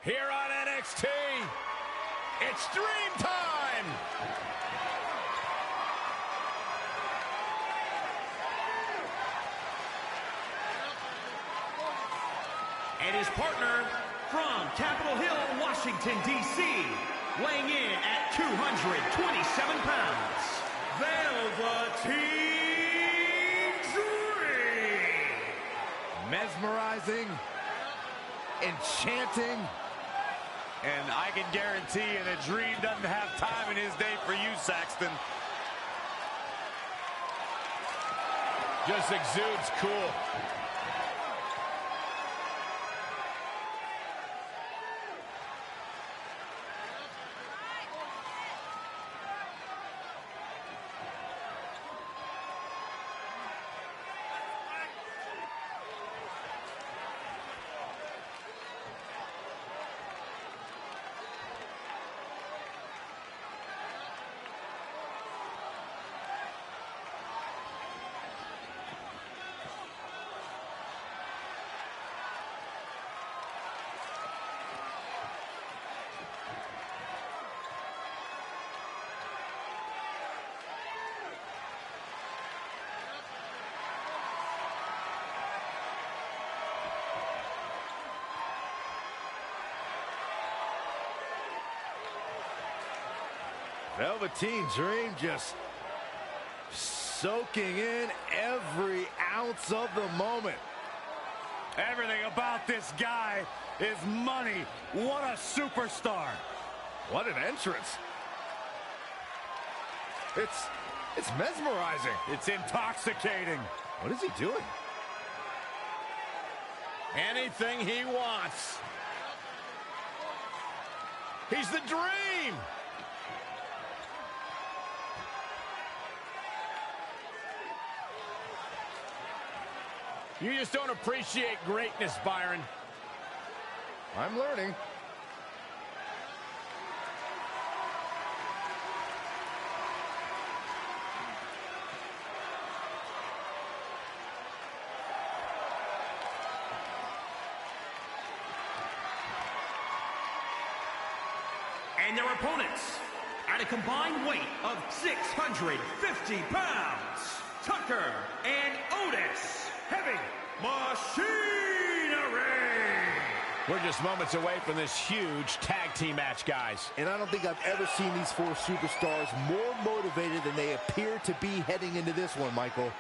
Here on NXT, it's Dream Time! And his partner from Capitol Hill, Washington, D.C., weighing in at 227 pounds, Velveteen Dream! Mesmerizing, enchanting, and I can guarantee you that Dream doesn't have time in his day for you, Saxton. Just exudes cool. Velveteen Dream just soaking in every ounce of the moment. Everything about this guy is money. What a superstar. What an entrance. It's mesmerizing. It's intoxicating. What is he doing? Anything he wants. He's the Dream! You just don't appreciate greatness, Byron. I'm learning. And their opponents, at a combined weight of 650 pounds, Tucker and Otis. Heavy Machinery! We're just moments away from this huge tag team match, guys. And I don't think I've ever seen these four superstars more motivated than they appear to be heading into this one, Michael.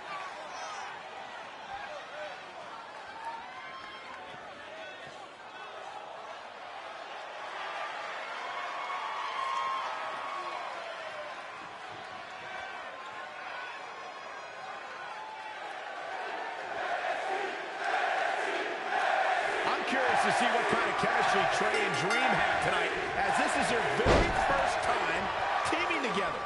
To see what kind of chemistry Trey and Dream have tonight, as this is their very first time teaming together.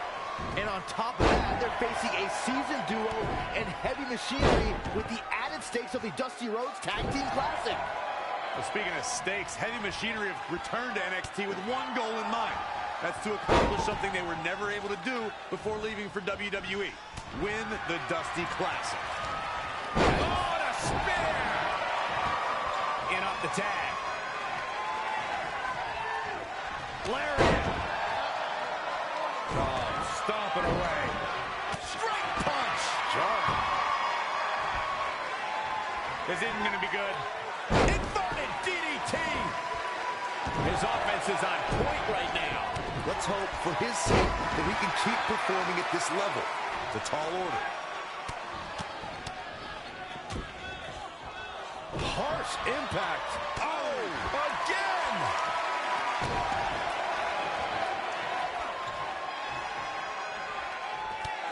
And on top of that, they're facing a seasoned duo and Heavy Machinery with the added stakes of the Dusty Rhodes Tag Team Classic. Well, speaking of stakes, Heavy Machinery have returned to NXT with one goal in mind. That's to accomplish something they were never able to do before leaving for WWE. Win the Dusty Classic. Oh, and a spear! In up the tag. Lariat. Oh, stomping away. Straight punch. Jarring. is isn't going to be good. Inverted DDT. His offense is on point right now. Let's hope for his sake that he can keep performing at this level. It's a tall order. Harsh impact. Oh, again.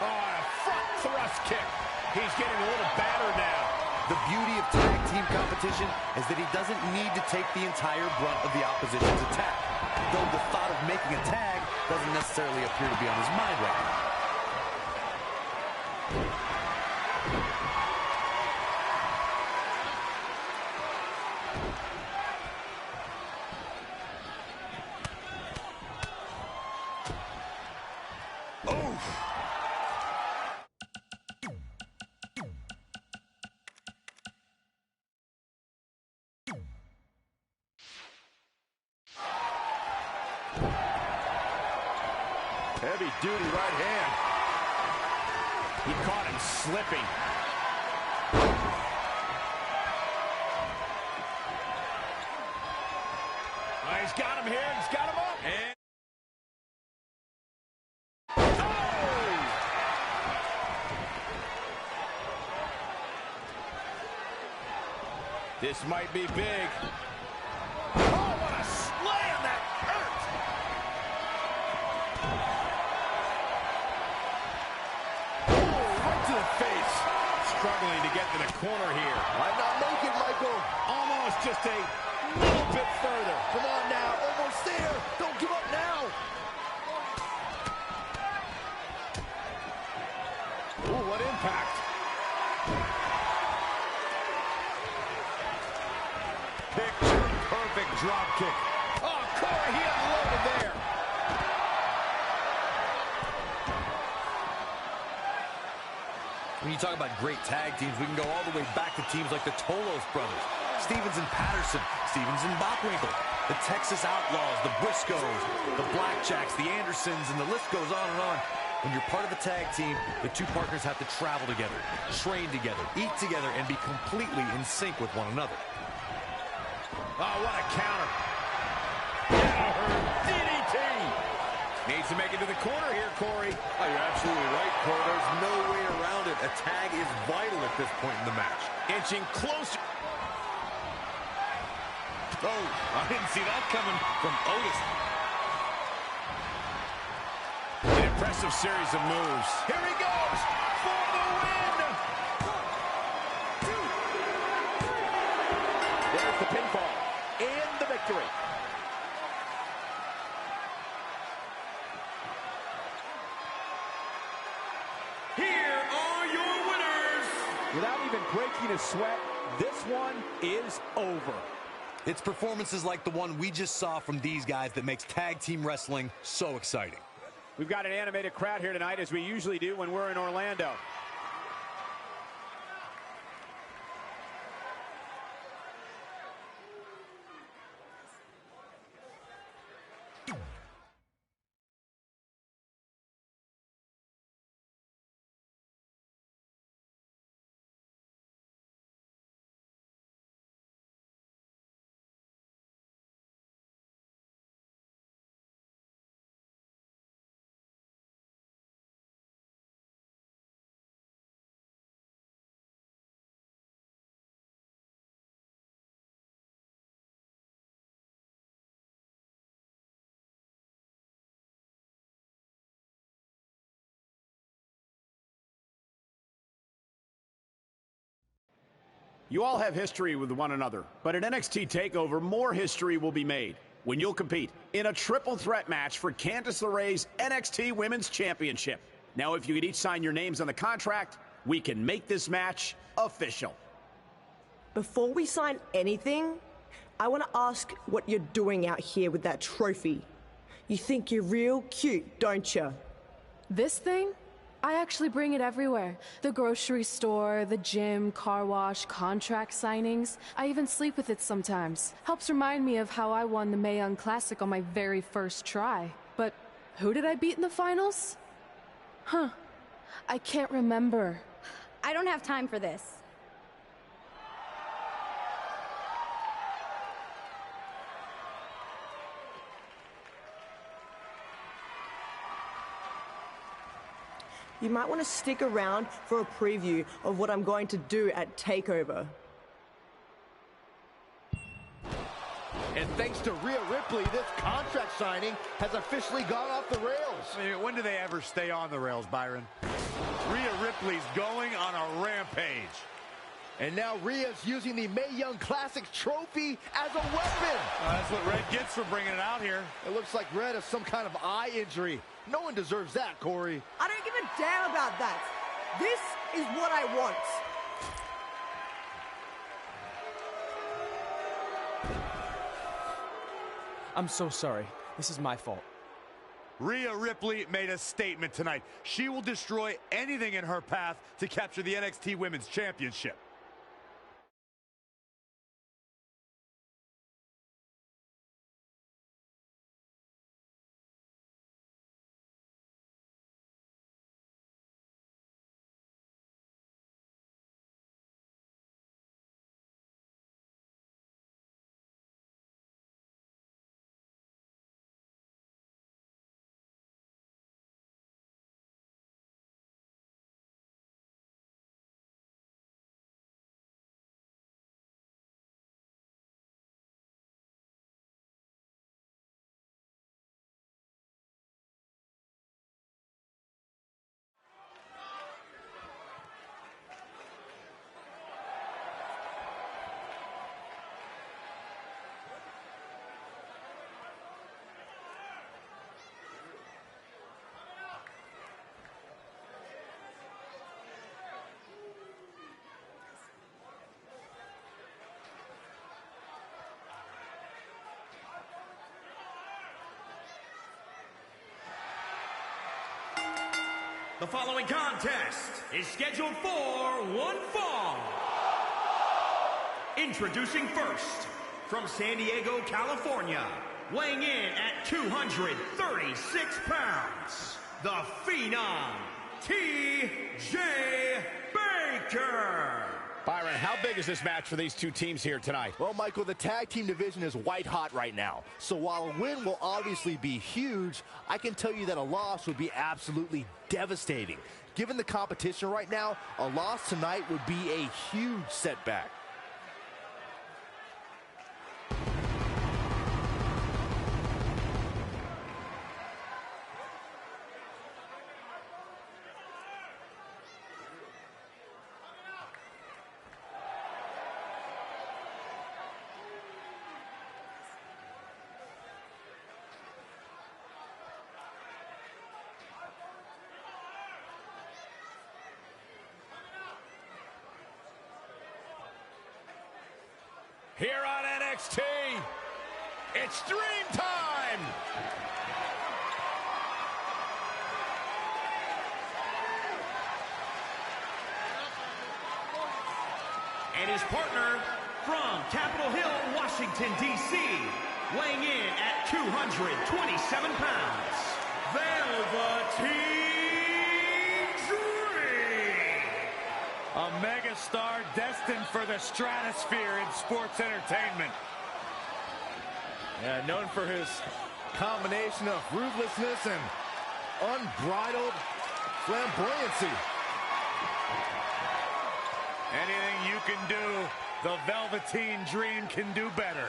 Oh, a front thrust kick. He's getting a little battered now. The beauty of tag team competition is that he doesn't need to take the entire brunt of the opposition's attack, though the thought of making a tag doesn't necessarily appear to be on his mind right now. Heavy-duty right hand. He caught him slipping. He's got him here. He's got him up. And this might be big. Oh, what a slam! That hurt! Oh, right to the face. Struggling to get to the corner here. Might not make it, Michael. Almost just a little bit further. Come on now, almost there. Don't give up now. Ooh, what impact. Picture-perfect drop kick. Oh, Corey, he unloaded there. When you talk about great tag teams, we can go all the way back to teams like the Tolos brothers, Stevens and Patterson, Stevens and Bockwinkel, the Texas Outlaws, the Briscoes, the Blackjacks, the Andersons, and the list goes on and on. When you're part of a tag team, the two partners have to travel together, train together, eat together, and be completely in sync with one another. Oh, what a counter. DDT. Needs to make it to the corner here, Corey. Oh, you're absolutely right, Cole. There's no way around it. A tag is vital at this point in the match. Inching closer. Oh, I didn't see that coming from Otis. An impressive series of moves. Here he goes for the win. 1, 2. There's the pinfall and the victory. Here are your winners. Without even breaking a sweat, this one is over. It's performances like the one we just saw from these guys that makes tag team wrestling so exciting. We've got an animated crowd here tonight, as we usually do when we're in Orlando. You all have history with one another, but at NXT TakeOver, more history will be made when you'll compete in a triple threat match for Candice LeRae's NXT Women's Championship. Now, if you could each sign your names on the contract, we can make this match official. Before we sign anything, I want to ask what you're doing out here with that trophy. You think you're real cute, don't you? This thing? I actually bring it everywhere. The grocery store, the gym, car wash, contract signings. I even sleep with it sometimes. Helps remind me of how I won the Mae Young Classic on my very first try. But who did I beat in the finals? Huh. I can't remember. I don't have time for this. you might want to stick around for a preview of what I'm going to do at TakeOver. And thanks to Rhea Ripley, this contract signing has officially gone off the rails. I mean, when do they ever stay on the rails, Byron? Rhea Ripley's going on a rampage. And now Rhea's using the Mae Young Classic trophy as a weapon. That's what Red gets for bringing it out here. It looks like Red has some kind of eye injury. No one deserves that, Corey. I don't give a damn about that. This is what I want. I'm so sorry. This is my fault. Rhea Ripley made a statement tonight. She will destroy anything in her path to capture the NXT Women's Championship. The following contest is scheduled for one fall. Introducing first, from San Diego, California, weighing in at 236 pounds, the Phenom, T.J. Baker. Byron, how big is this match for these two teams here tonight? Well, Michael, the tag team division is white hot right now. So while a win will obviously be huge, I can tell you that a loss would be absolutely devastating. Given the competition right now, a loss tonight would be a huge setback. Here on NXT, it's Dream Time! And his partner from Capitol Hill, Washington, D.C., weighing in at 227 pounds, Velveteen Dream. A megastar destined for the stratosphere in sports entertainment. Yeah, known for his combination of ruthlessness and unbridled flamboyancy. Anything you can do, the Velveteen Dream can do better.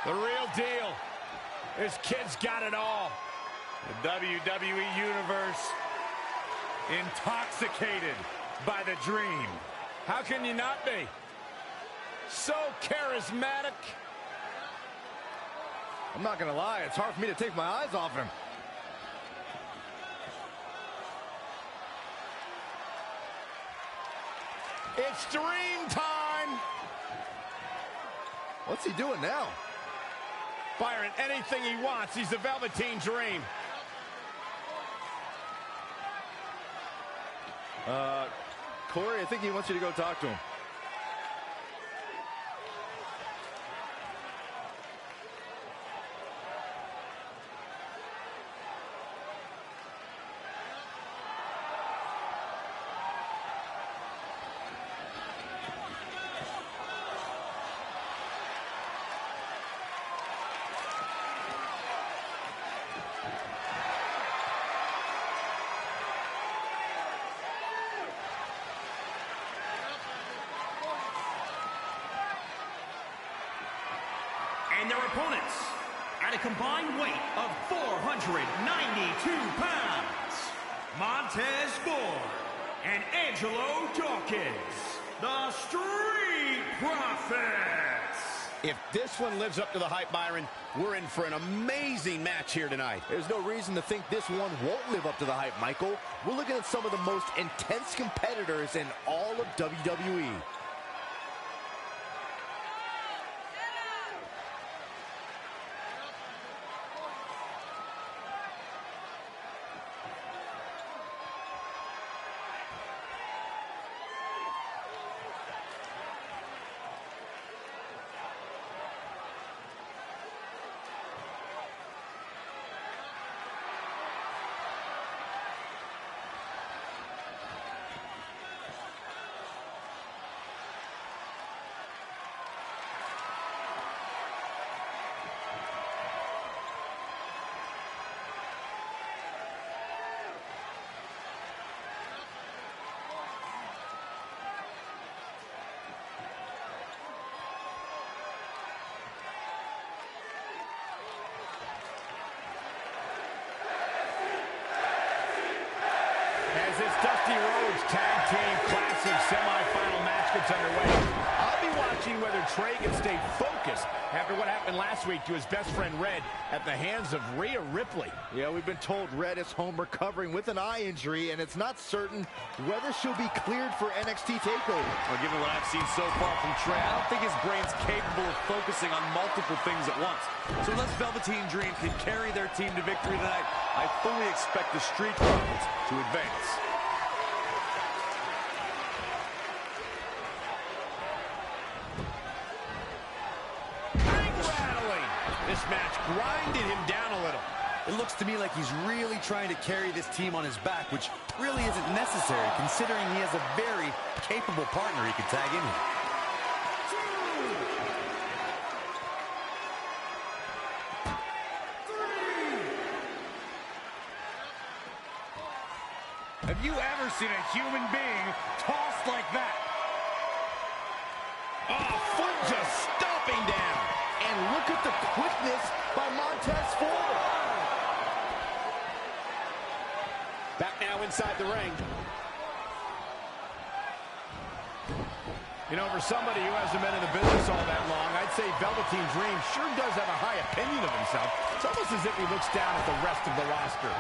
The real deal. This kid's got it all. The WWE Universe intoxicated by the Dream. How can you not be? So charismatic. I'm not gonna lie, it's hard for me to take my eyes off him. It's Dream Time. What's he doing now? Byron, anything he wants. He's the Velveteen Dream. Corey, I think he wants you to go talk to him. And their opponents, at a combined weight of 492 pounds, Montez Ford and Angelo Dawkins, the Street Profits. If this one lives up to the hype, Byron, we're in for an amazing match here tonight. There's no reason to think this one won't live up to the hype, Michael. We're looking at some of the most intense competitors in all of WWE. As this Dusty Rhodes Tag Team Classic semifinal match gets underway, I'll be watching whether Trey can stay focused after what happened last week to his best friend Red at the hands of Rhea Ripley. Yeah, we've been told Red is home recovering with an eye injury, and it's not certain whether she'll be cleared for NXT TakeOver. Well, given what I've seen so far from Trey, I don't think his brain's capable of focusing on multiple things at once. So unless Velveteen Dream can carry their team to victory tonight, I fully expect the Street Profits to advance. This match grinded him down a little. It looks to me like he's really trying to carry this team on his back, which really isn't necessary, considering he has a very capable partner he can tag in with. Have you ever seen a human being tossed like that? Oh, foot just stomping down. And look at the quickness by Montez Ford. Back now inside the ring. You know, for somebody who hasn't been in the business all that long, I'd say Velveteen Dream sure does have a high opinion of himself. It's almost as if he looks down at the rest of the roster.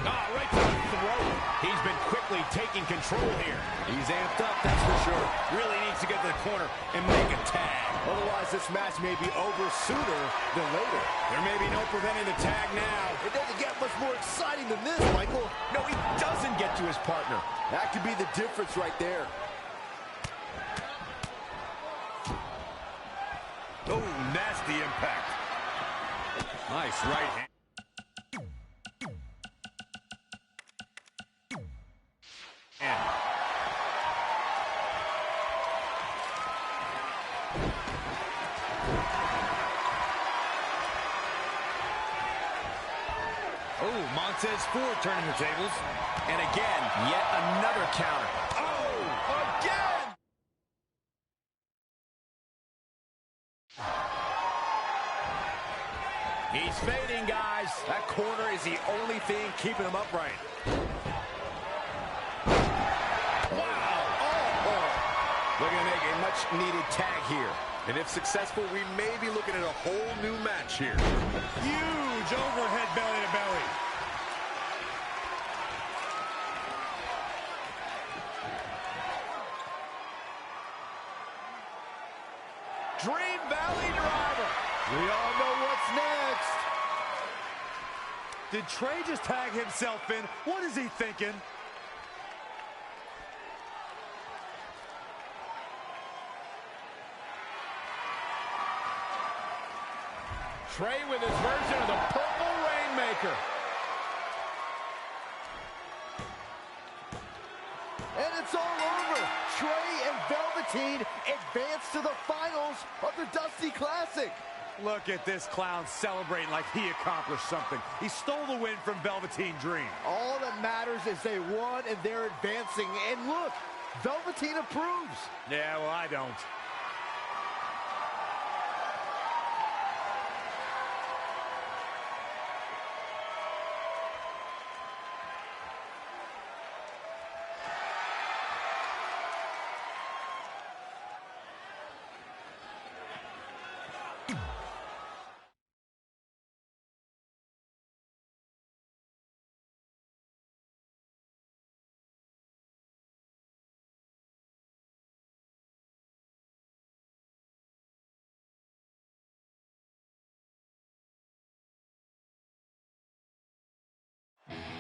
Ah, right to the throat. He's been quickly taking control here. He's amped up, that's for sure. Really needs to get to the corner and make a tag. Otherwise, this match may be over sooner than later. There may be no preventing the tag now. It doesn't get much more exciting than this, Michael. No, he doesn't get to his partner. That could be the difference right there. Oh, nasty impact. Nice right hand. Oh, Montez Ford turning the tables. And again, yet another counter. Oh, again! He's fading, guys. That corner is the only thing keeping him upright. Wow! Oh. Looking to make a much-needed tag here. And if successful, we may be looking at a whole new match here. Huge overhead belly-to-belly. Dream Valley Driver. We all know what's next. Did Trey just tag himself in? What is he thinking? Trey with his version of the Purple Rainmaker. And it's all over. Trey and Velveteen advance to the finals of the Dusty Classic. Look at this clown celebrating like he accomplished something. He stole the win from Velveteen Dream. All that matters is they won and they're advancing. And look, Velveteen approves. Yeah, well, I don't.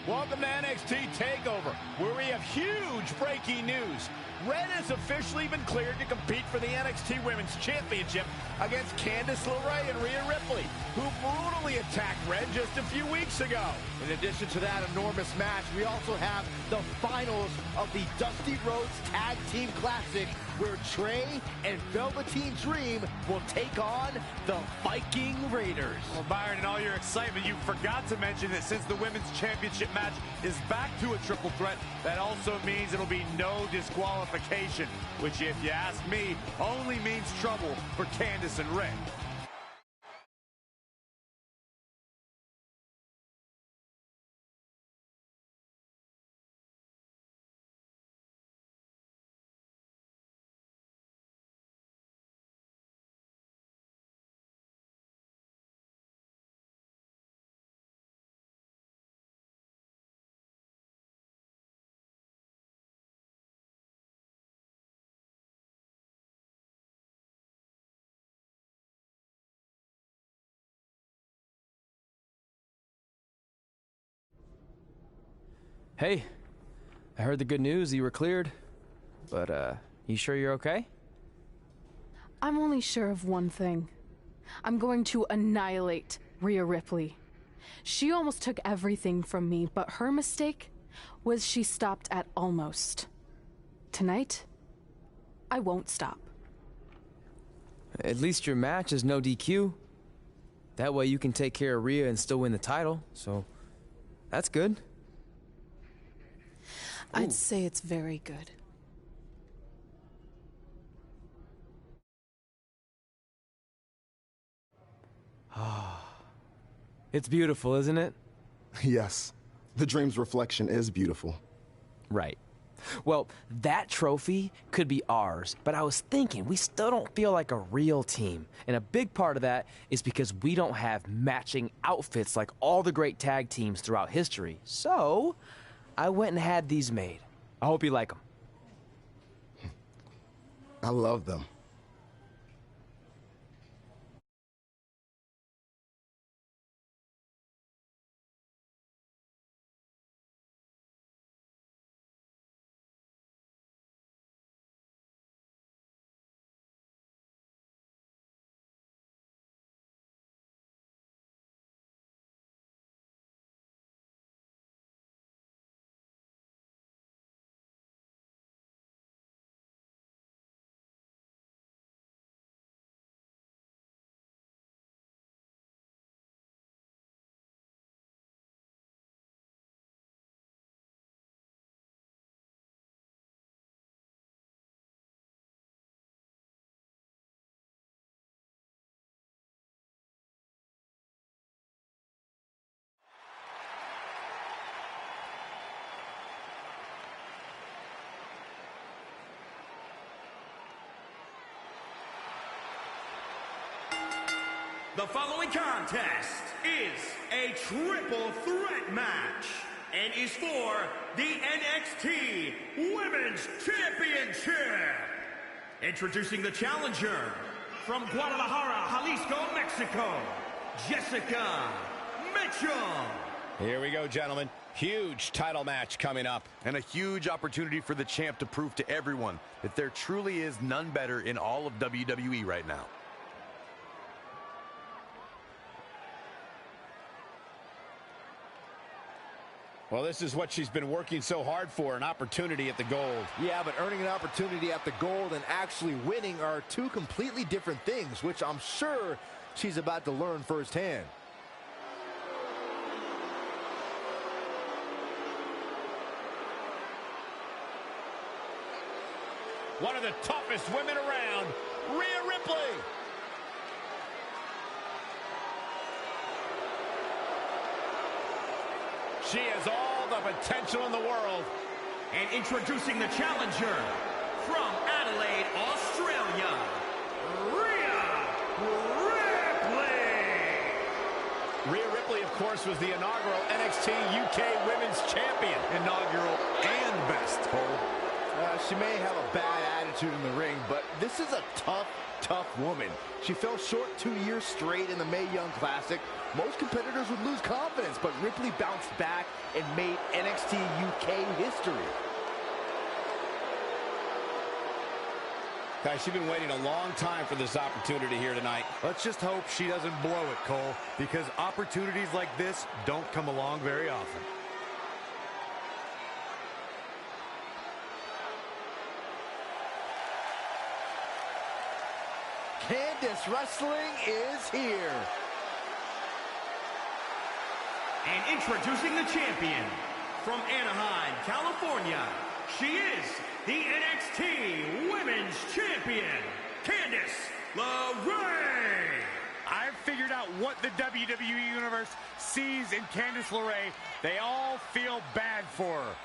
Welcome to NXT TakeOver, where we have huge breaking news. Red has officially been cleared to compete for the NXT Women's Championship against Candice LeRae and Rhea Ripley, who brutally attacked Red just a few weeks ago. In addition to that enormous match, we also have the finals of the Dusty Rhodes Tag Team Classic, where Trey and Velveteen Dream will take on the Viking Raiders. Well, Byron, in all your excitement, you forgot to mention that since the Women's Championship match is back to a triple threat, that also means it'll be no disqualification, which, if you ask me, only means trouble for Candice and Red. Hey, I heard the good news. You were cleared. But, you sure you're okay? I'm only sure of one thing. I'm going to annihilate Rhea Ripley. She almost took everything from me, but her mistake was she stopped at almost. Tonight, I won't stop. At least your match is no DQ. That way you can take care of Rhea and still win the title, so that's good. I'd say it's very good. It's beautiful, isn't it? Yes. The Dream's reflection is beautiful. Right. Well, that trophy could be ours, but I was thinking we still don't feel like a real team. And a big part of that is because we don't have matching outfits like all the great tag teams throughout history. So, I went and had these made. I hope you like them. I love them. The following contest is a triple threat match and is for the NXT Women's Championship. Introducing the challenger from Guadalajara, Jalisco, Mexico, Jessica Mitchell. Here we go, gentlemen. Huge title match coming up. And a huge opportunity for the champ to prove to everyone that there truly is none better in all of WWE right now. Well, this is what she's been working so hard for, an opportunity at the gold. Yeah, but earning an opportunity at the gold and actually winning are two completely different things, which I'm sure she's about to learn firsthand. One of the toughest women around, Rhea Ripley. She has all the potential in the world. And introducing the challenger from Adelaide, Australia, Rhea Ripley. Rhea Ripley, of course, was the inaugural NXT UK Women's Champion. Inaugural and best, Cole. She may have a bad attitude in the ring, but this is a tough woman. She fell short 2 years straight in the Mae Young Classic. Most competitors would lose confidence, but Ripley bounced back and made NXT UK history. Guys, she's been waiting a long time for this opportunity here tonight. Let's just hope she doesn't blow it, Cole, because opportunities like this don't come along very often. Candice Wrestling is here. And introducing the champion from Anaheim, California, she is the NXT Women's Champion, Candice LeRae. I've figured out what the WWE Universe sees in Candice LeRae. They all feel bad for her.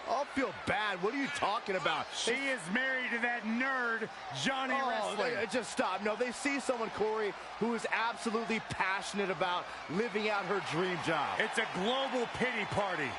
I'll feel bad. What are you talking about? She is married to that nerd, Johnny Wrestling. Just stop. No, they see someone, Corey, who is absolutely passionate about living out her dream job. It's a global pity party.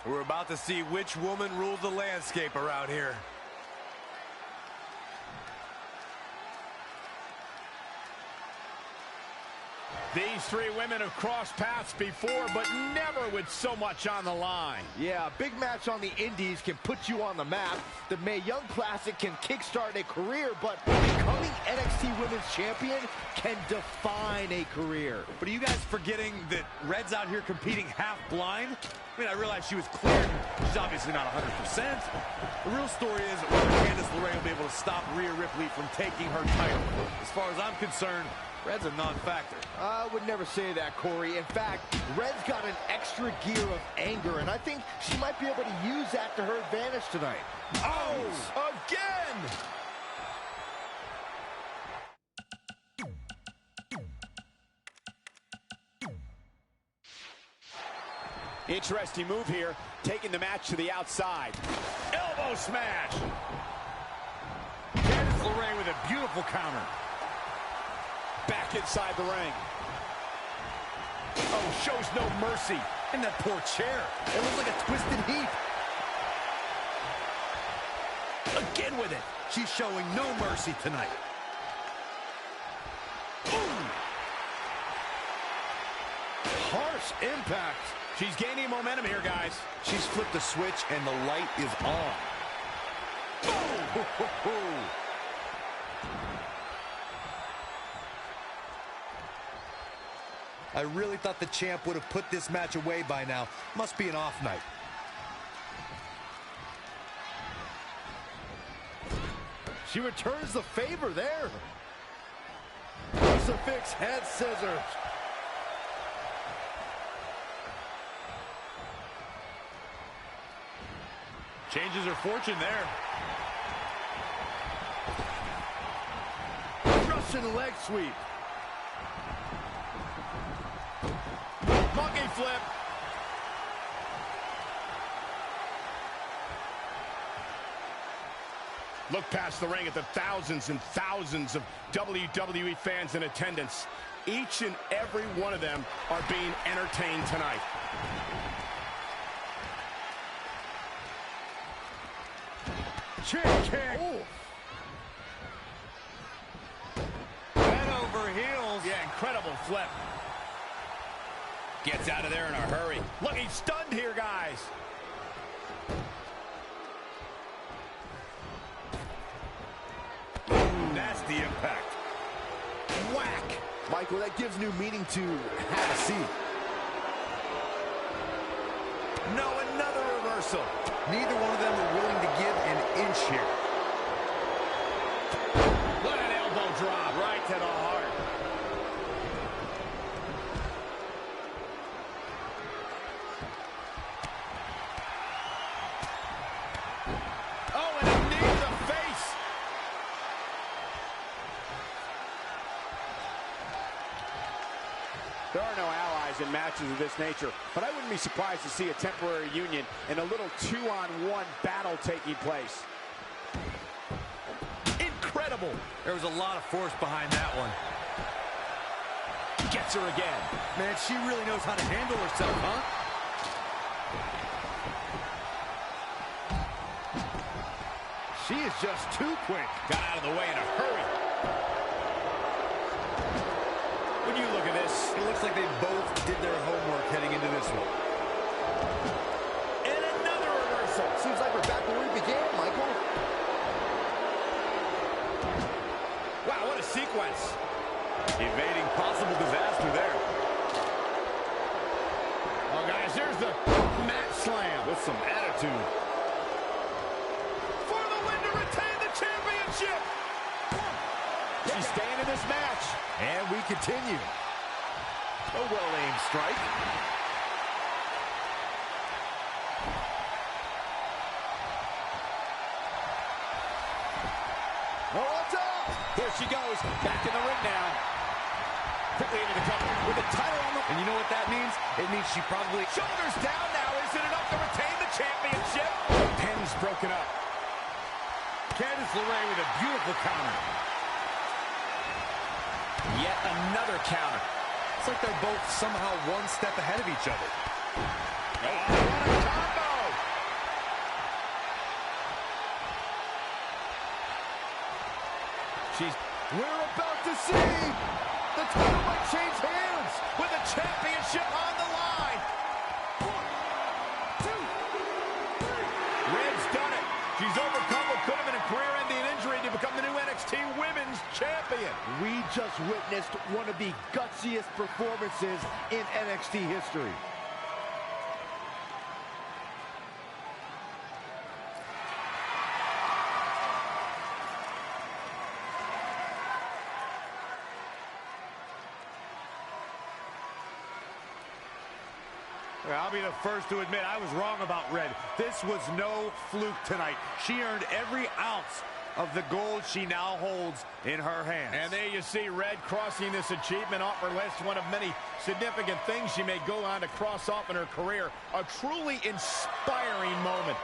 We're about to see which woman rules the landscape around here. These three women have crossed paths before, but never with so much on the line. Yeah, a big match on the Indies can put you on the map. The Mae Young Classic can kickstart a career, but becoming NXT Women's Champion can define a career. But are you guys forgetting that Red's out here competing half blind? I mean, I realize she was cleared. She's obviously not 100%. The real story is whether Candice LeRae will be able to stop Rhea Ripley from taking her title. As far as I'm concerned, Red's a non-factor. I would never say that, Corey. In fact, Red's got an extra gear of anger, and I think she might be able to use that to her advantage tonight. Oh, again! Interesting move here, taking the match to the outside. Elbow smash! Candice LeRae with a beautiful counter. Back inside the ring. Oh, shows no mercy. And that poor chair. It looks like a twisted heap. Again with it. She's showing no mercy tonight. Ooh. Harsh impact. She's gaining momentum here, guys. She's flipped the switch and the light is on. Boom! I really thought the champ would have put this match away by now. Must be an off night. She returns the favor there. Crucifix head scissors. Changes her fortune there. Russian leg sweep. Monkey flip. Look past the ring at the thousands and thousands of WWE fans in attendance. Each and every one of them are being entertained tonight. Kick. Head over heels. Yeah, incredible flip. Gets out of there in a hurry. Look, he's stunned here, guys. That's the impact. Whack. Michael, that gives new meaning to have a seat. No, another reversal. Neither one of them are willing to give an inch here. What an elbow drop right to the heart. Oh, and a knee to the face. There are no allies in matches of this nature, but I wouldn't be surprised to see a temporary union and a little two-on-one battle taking place. Incredible. There was a lot of force behind that one. Gets her again. Man, she really knows how to handle herself, huh? She is just too quick. Got out of the way in a hurry. When you look at this, It looks like they both did their homework heading into this one. and another reversal. Seems like we're back where we began, Michael. Wow, what a sequence. Evading possible disaster there. Oh, guys, here's the mat slam. With some attitude. For the win to retain the championship. She's staying in this match. And we continue. A well-aimed strike. Oh, what's up? Here she goes. Back in the ring now. Quickly into the cover with the title on the... And you know what that means? It means she probably... Shoulders down now. Is it enough to retain the championship? The pin's broken up. Candice LeRae with a beautiful counter. Yet another counter. It's like they're both somehow one step ahead of each other. Oh, what a combo! We're about to see the title might change hands With the championship on the line. 1, 2, 3. Red's done it. She's overcome what could have been a career-ending injury to become the new NXT Women's Champion. We just witnessed one of the gutsiest performances in NXT history. I'll be the first to admit I was wrong about Red. This was no fluke tonight. She earned every ounce of the gold she now holds in her hands. And there you see Red crossing this achievement off her list. One of many significant things she may go on to cross off in her career. A truly inspiring moment.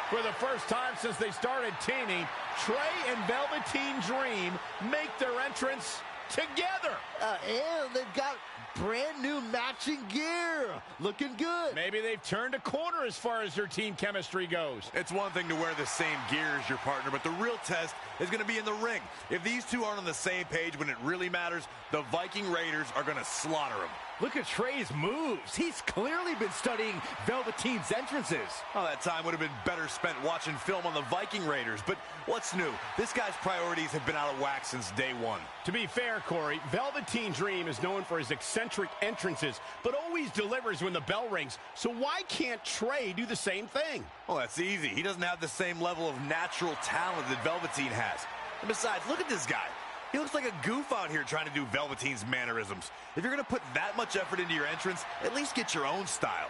For the first time since they started teaming, Trey and Velveteen Dream make their entrance together. And they've got brand new matching gear. Looking good. Maybe they've turned a corner as far as their team chemistry goes. It's one thing to wear the same gear as your partner, but the real test is going to be in the ring. If these two aren't on the same page when it really matters, the Viking Raiders are going to slaughter them. Look at Trey's moves. He's clearly been studying Velveteen's entrances. Oh, that time would have been better spent watching film on the Viking Raiders. But what's new? This guy's priorities have been out of whack since day one. To be fair, Corey, Velveteen Dream is known for his eccentric entrances, but always delivers when the bell rings. So why can't Trey do the same thing? Well, that's easy. He doesn't have the same level of natural talent that Velveteen has. And besides, look at this guy. He looks like a goof out here trying to do Velveteen's mannerisms. If you're going to put that much effort into your entrance, at least get your own style.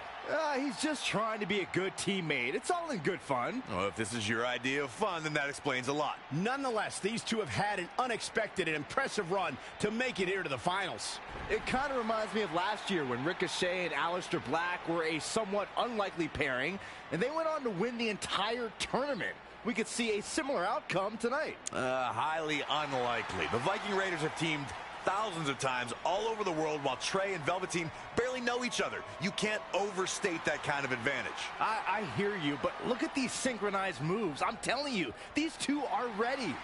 He's just trying to be a good teammate. It's all in good fun. Well, if this is your idea of fun, then that explains a lot. Nonetheless, these two have had an unexpected and impressive run to make it here to the finals. It kind of reminds me of last year when Ricochet and Aleister Black were a somewhat unlikely pairing, and they went on to win the entire tournament. We could see a similar outcome tonight. Highly unlikely. The Viking Raiders have teamed thousands of times all over the world while Trey and Velveteen barely know each other. You can't overstate that kind of advantage. I hear you, but look at these synchronized moves. I'm telling you, these two are ready.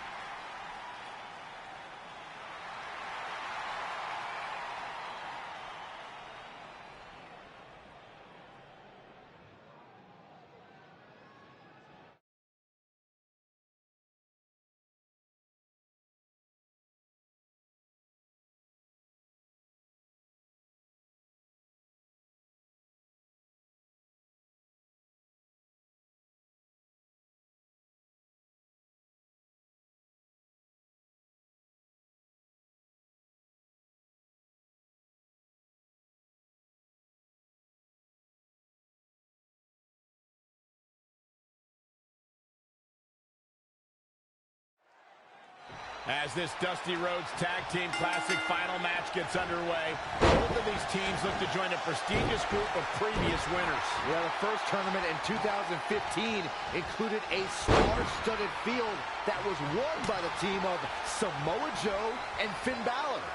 As this Dusty Rhodes Tag Team Classic final match gets underway, both of these teams look to join a prestigious group of previous winners. Yeah, the first tournament in 2015 included a star-studded field that was won by the team of Samoa Joe and Finn Balor.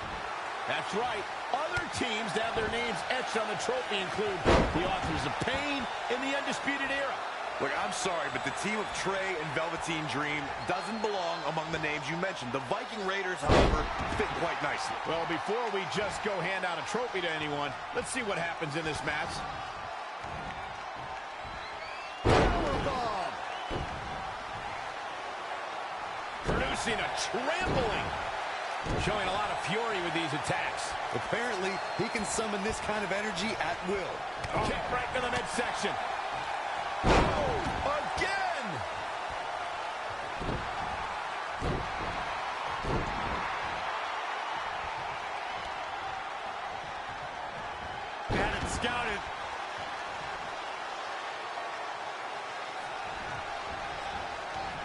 That's right. Other teams that have their names etched on the trophy include the Authors of Pain and the Undisputed Era. Look, I'm sorry, but the team of Trey and Velveteen Dream doesn't belong among the names you mentioned. The Viking Raiders, however, fit quite nicely. Well, before we just go hand out a trophy to anyone, let's see what happens in this match. Producing a trampling. Showing a lot of fury with these attacks. Apparently, he can summon this kind of energy at will. Kick right to the midsection. Again! Had it scouted.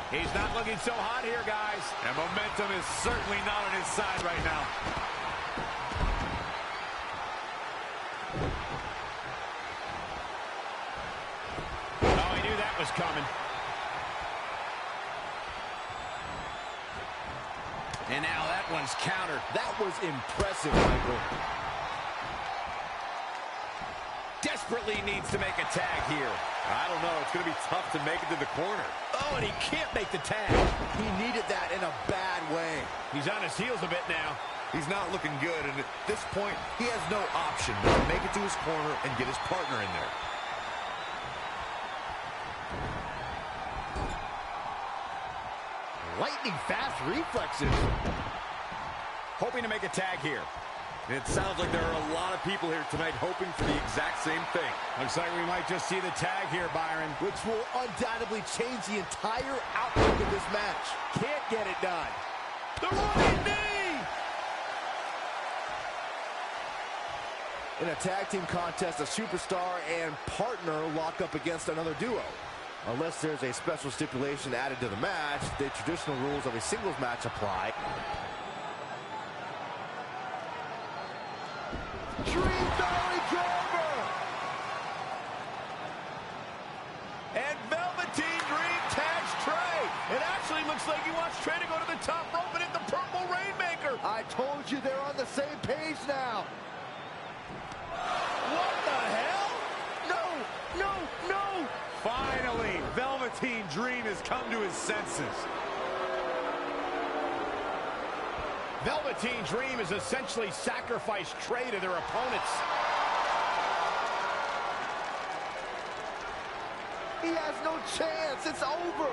He's not looking so hot here, guys. And momentum is certainly not on his side right now. Was coming. And now that one's countered. That was impressive, Michael. Desperately needs to make a tag here. I don't know. It's going to be tough to make it to the corner. Oh, and he can't make the tag. He needed that in a bad way. He's on his heels a bit now. He's not looking good, and at this point, he has no option but to make it to his corner and get his partner in there. Lightning fast reflexes. Hoping to make a tag here. It sounds like there are a lot of people here tonight hoping for the exact same thing. Looks like we might just see the tag here, Byron. Which will undoubtedly change the entire outlook of this match. Can't get it done. The running knee! In a tag team contest, a superstar and partner lock up against another duo. Unless there's a special stipulation added to the match, the traditional rules of a singles match apply. Dream Valley Driver! And Velveteen Dream tags Trey. It actually looks like he wants Trey to go to the top rope and hit the Purple Rainmaker. I told you they're on the same page now. What the hell? No, no, no! Finally, Velveteen Dream has come to his senses. Velveteen Dream has essentially sacrificed Trey to their opponents. He has no chance. It's over.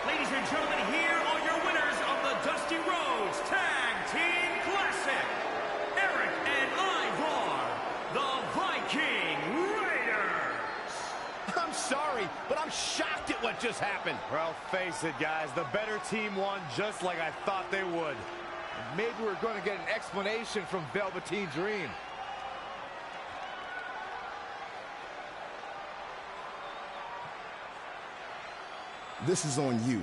Ladies and gentlemen, here are your winners of the Dusty Rhodes Tag Team Classic. Eric and Ivar, the Viking Raiders. I'm sorry, but I'm shocked at what just happened. Well, face it, guys. The better team won just like I thought they would. Maybe we're going to get an explanation from Velveteen Dream. This is on you,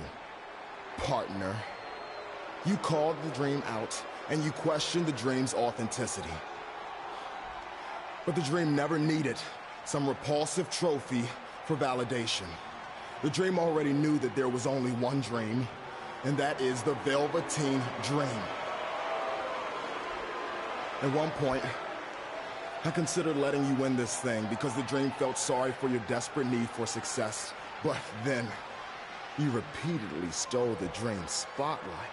partner. You called the Dream out, and you questioned the Dream's authenticity. But the Dream never needed some repulsive trophy for validation. The Dream already knew that there was only one Dream, and that is the Velveteen Dream. At one point, I considered letting you win this thing because the Dream felt sorry for your desperate need for success. But then, you repeatedly stole the Dream's spotlight,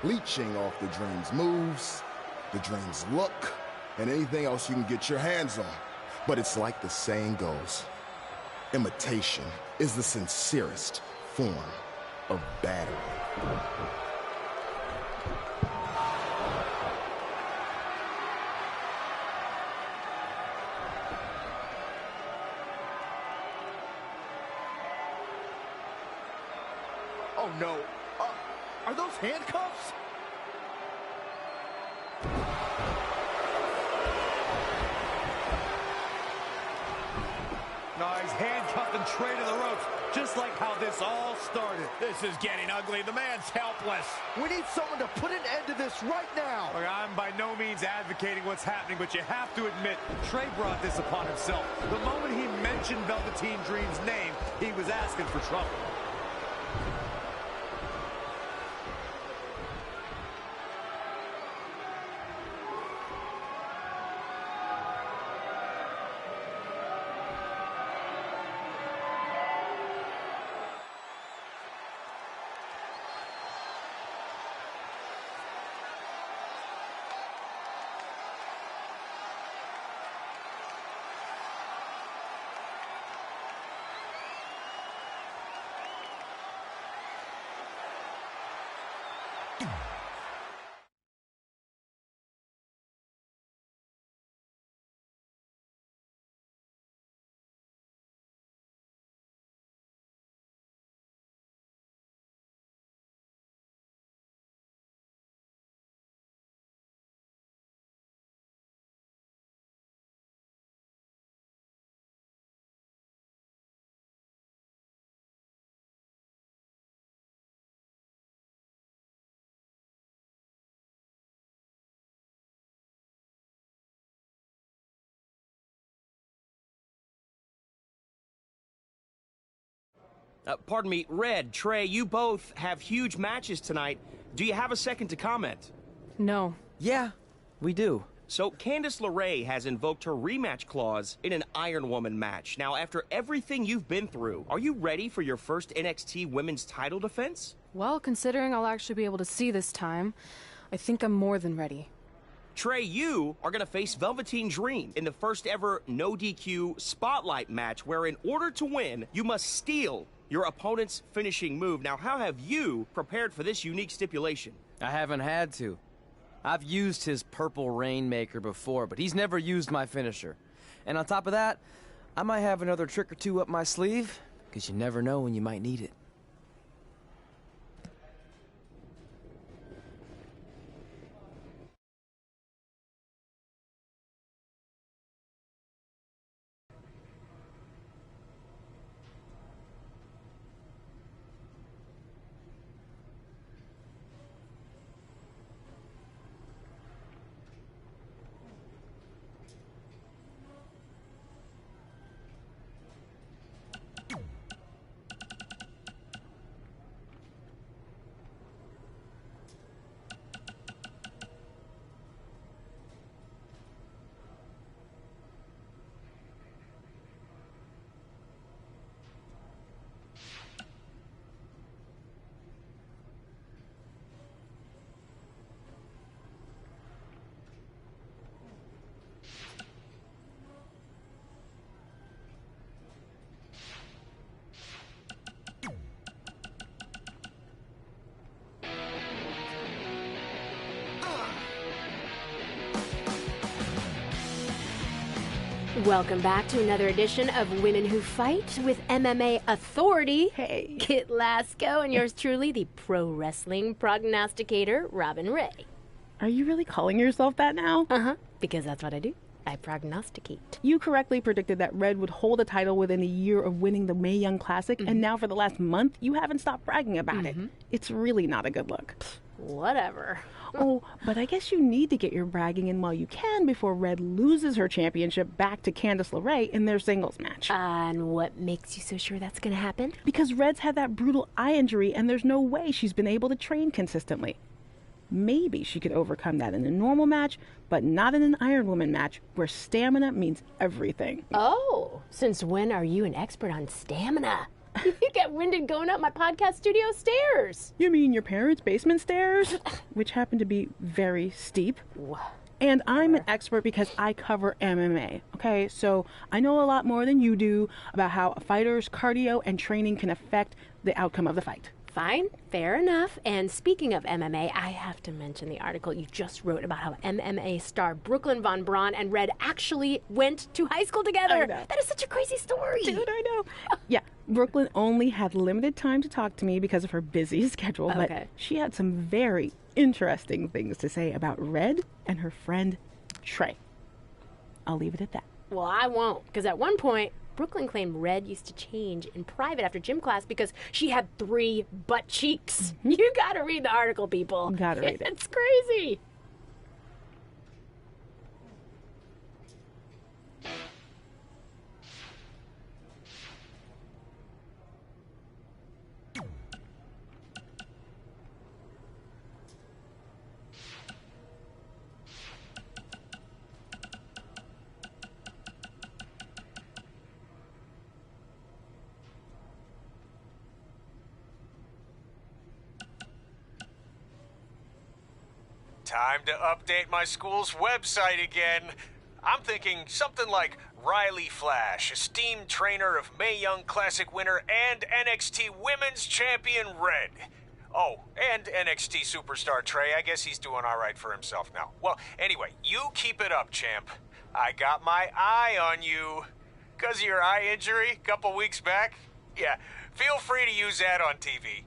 leeching off the Dream's moves, the Dream's look, and anything else you can get your hands on. But it's like the saying goes, imitation is the sincerest form of battery. Oh, no. Are those handcuffs? No, he's handcuffing Trey to the ropes, just like how this all started. This is getting ugly. The man's helpless. We need someone to put an end to this right now. Look, I'm by no means advocating what's happening, but you have to admit, Trey brought this upon himself. The moment he mentioned Velveteen Dream's name, he was asking for trouble. Pardon me, Red, Trey, you both have huge matches tonight. Do you have a second to comment? No. Yeah, we do. So, Candice LeRae has invoked her rematch clause in an Iron Woman match. Now, after everything you've been through, are you ready for your first NXT Women's title defense? Well, considering I'll actually be able to see this time, I think I'm more than ready. Trey, you are going to face Velveteen Dream in the first ever no DQ spotlight match where in order to win, you must steal your opponent's finishing move. Now, how have you prepared for this unique stipulation? I haven't had to. I've used his Purple Rainmaker before, but he's never used my finisher. And on top of that, I might have another trick or two up my sleeve, because you never know when you might need it. Welcome back to another edition of Women Who Fight with MMA Authority. Hey. Kit Lasco and yours truly, the pro wrestling prognosticator, Robin Ray. Are you really calling yourself that now? Uh-huh, because that's what I do. I prognosticate. You correctly predicted that Red would hold a title within a year of winning the Mae Young Classic, and now for the last month, you haven't stopped bragging about it. It's really not a good look. Whatever. Oh, but I guess you need to get your bragging in while you can before Red loses her championship back to Candice LeRae in their singles match. And what makes you so sure that's going to happen? Because Red's had that brutal eye injury, and there's no way she's been able to train consistently. Maybe she could overcome that in a normal match, but not in an Iron Woman match where stamina means everything. Oh, since when are you an expert on stamina? You get winded going up my podcast studio stairs. You mean your parents' basement stairs? Which happen to be very steep. And I'm an expert because I cover MMA, okay? So I know a lot more than you do about how a fighter's cardio and training can affect the outcome of the fight. Fine, fair enough. And speaking of MMA, I have to mention the article you just wrote about how MMA star Brooklyn Von Braun and Red actually went to high school together. That is such a crazy story. Dude, I know. Yeah, Brooklyn only had limited time to talk to me because of her busy schedule, but she had some very interesting things to say about Red and her friend Trey. I'll leave it at that. Well, I won't, because at one point, Brooklyn claimed Red used to change in private after gym class because she had 3 butt cheeks. You gotta read the article, people. Gotta read it. It's crazy. Time to update my school's website again. I'm thinking something like Riley Flash, esteemed trainer of Mae Young Classic winner and NXT Women's Champion Red. Oh, and NXT superstar Trey. I guess he's doing all right for himself now. Well, anyway, you keep it up, champ. I got my eye on you. 'Cause of your eye injury a couple weeks back? Yeah, feel free to use that on TV.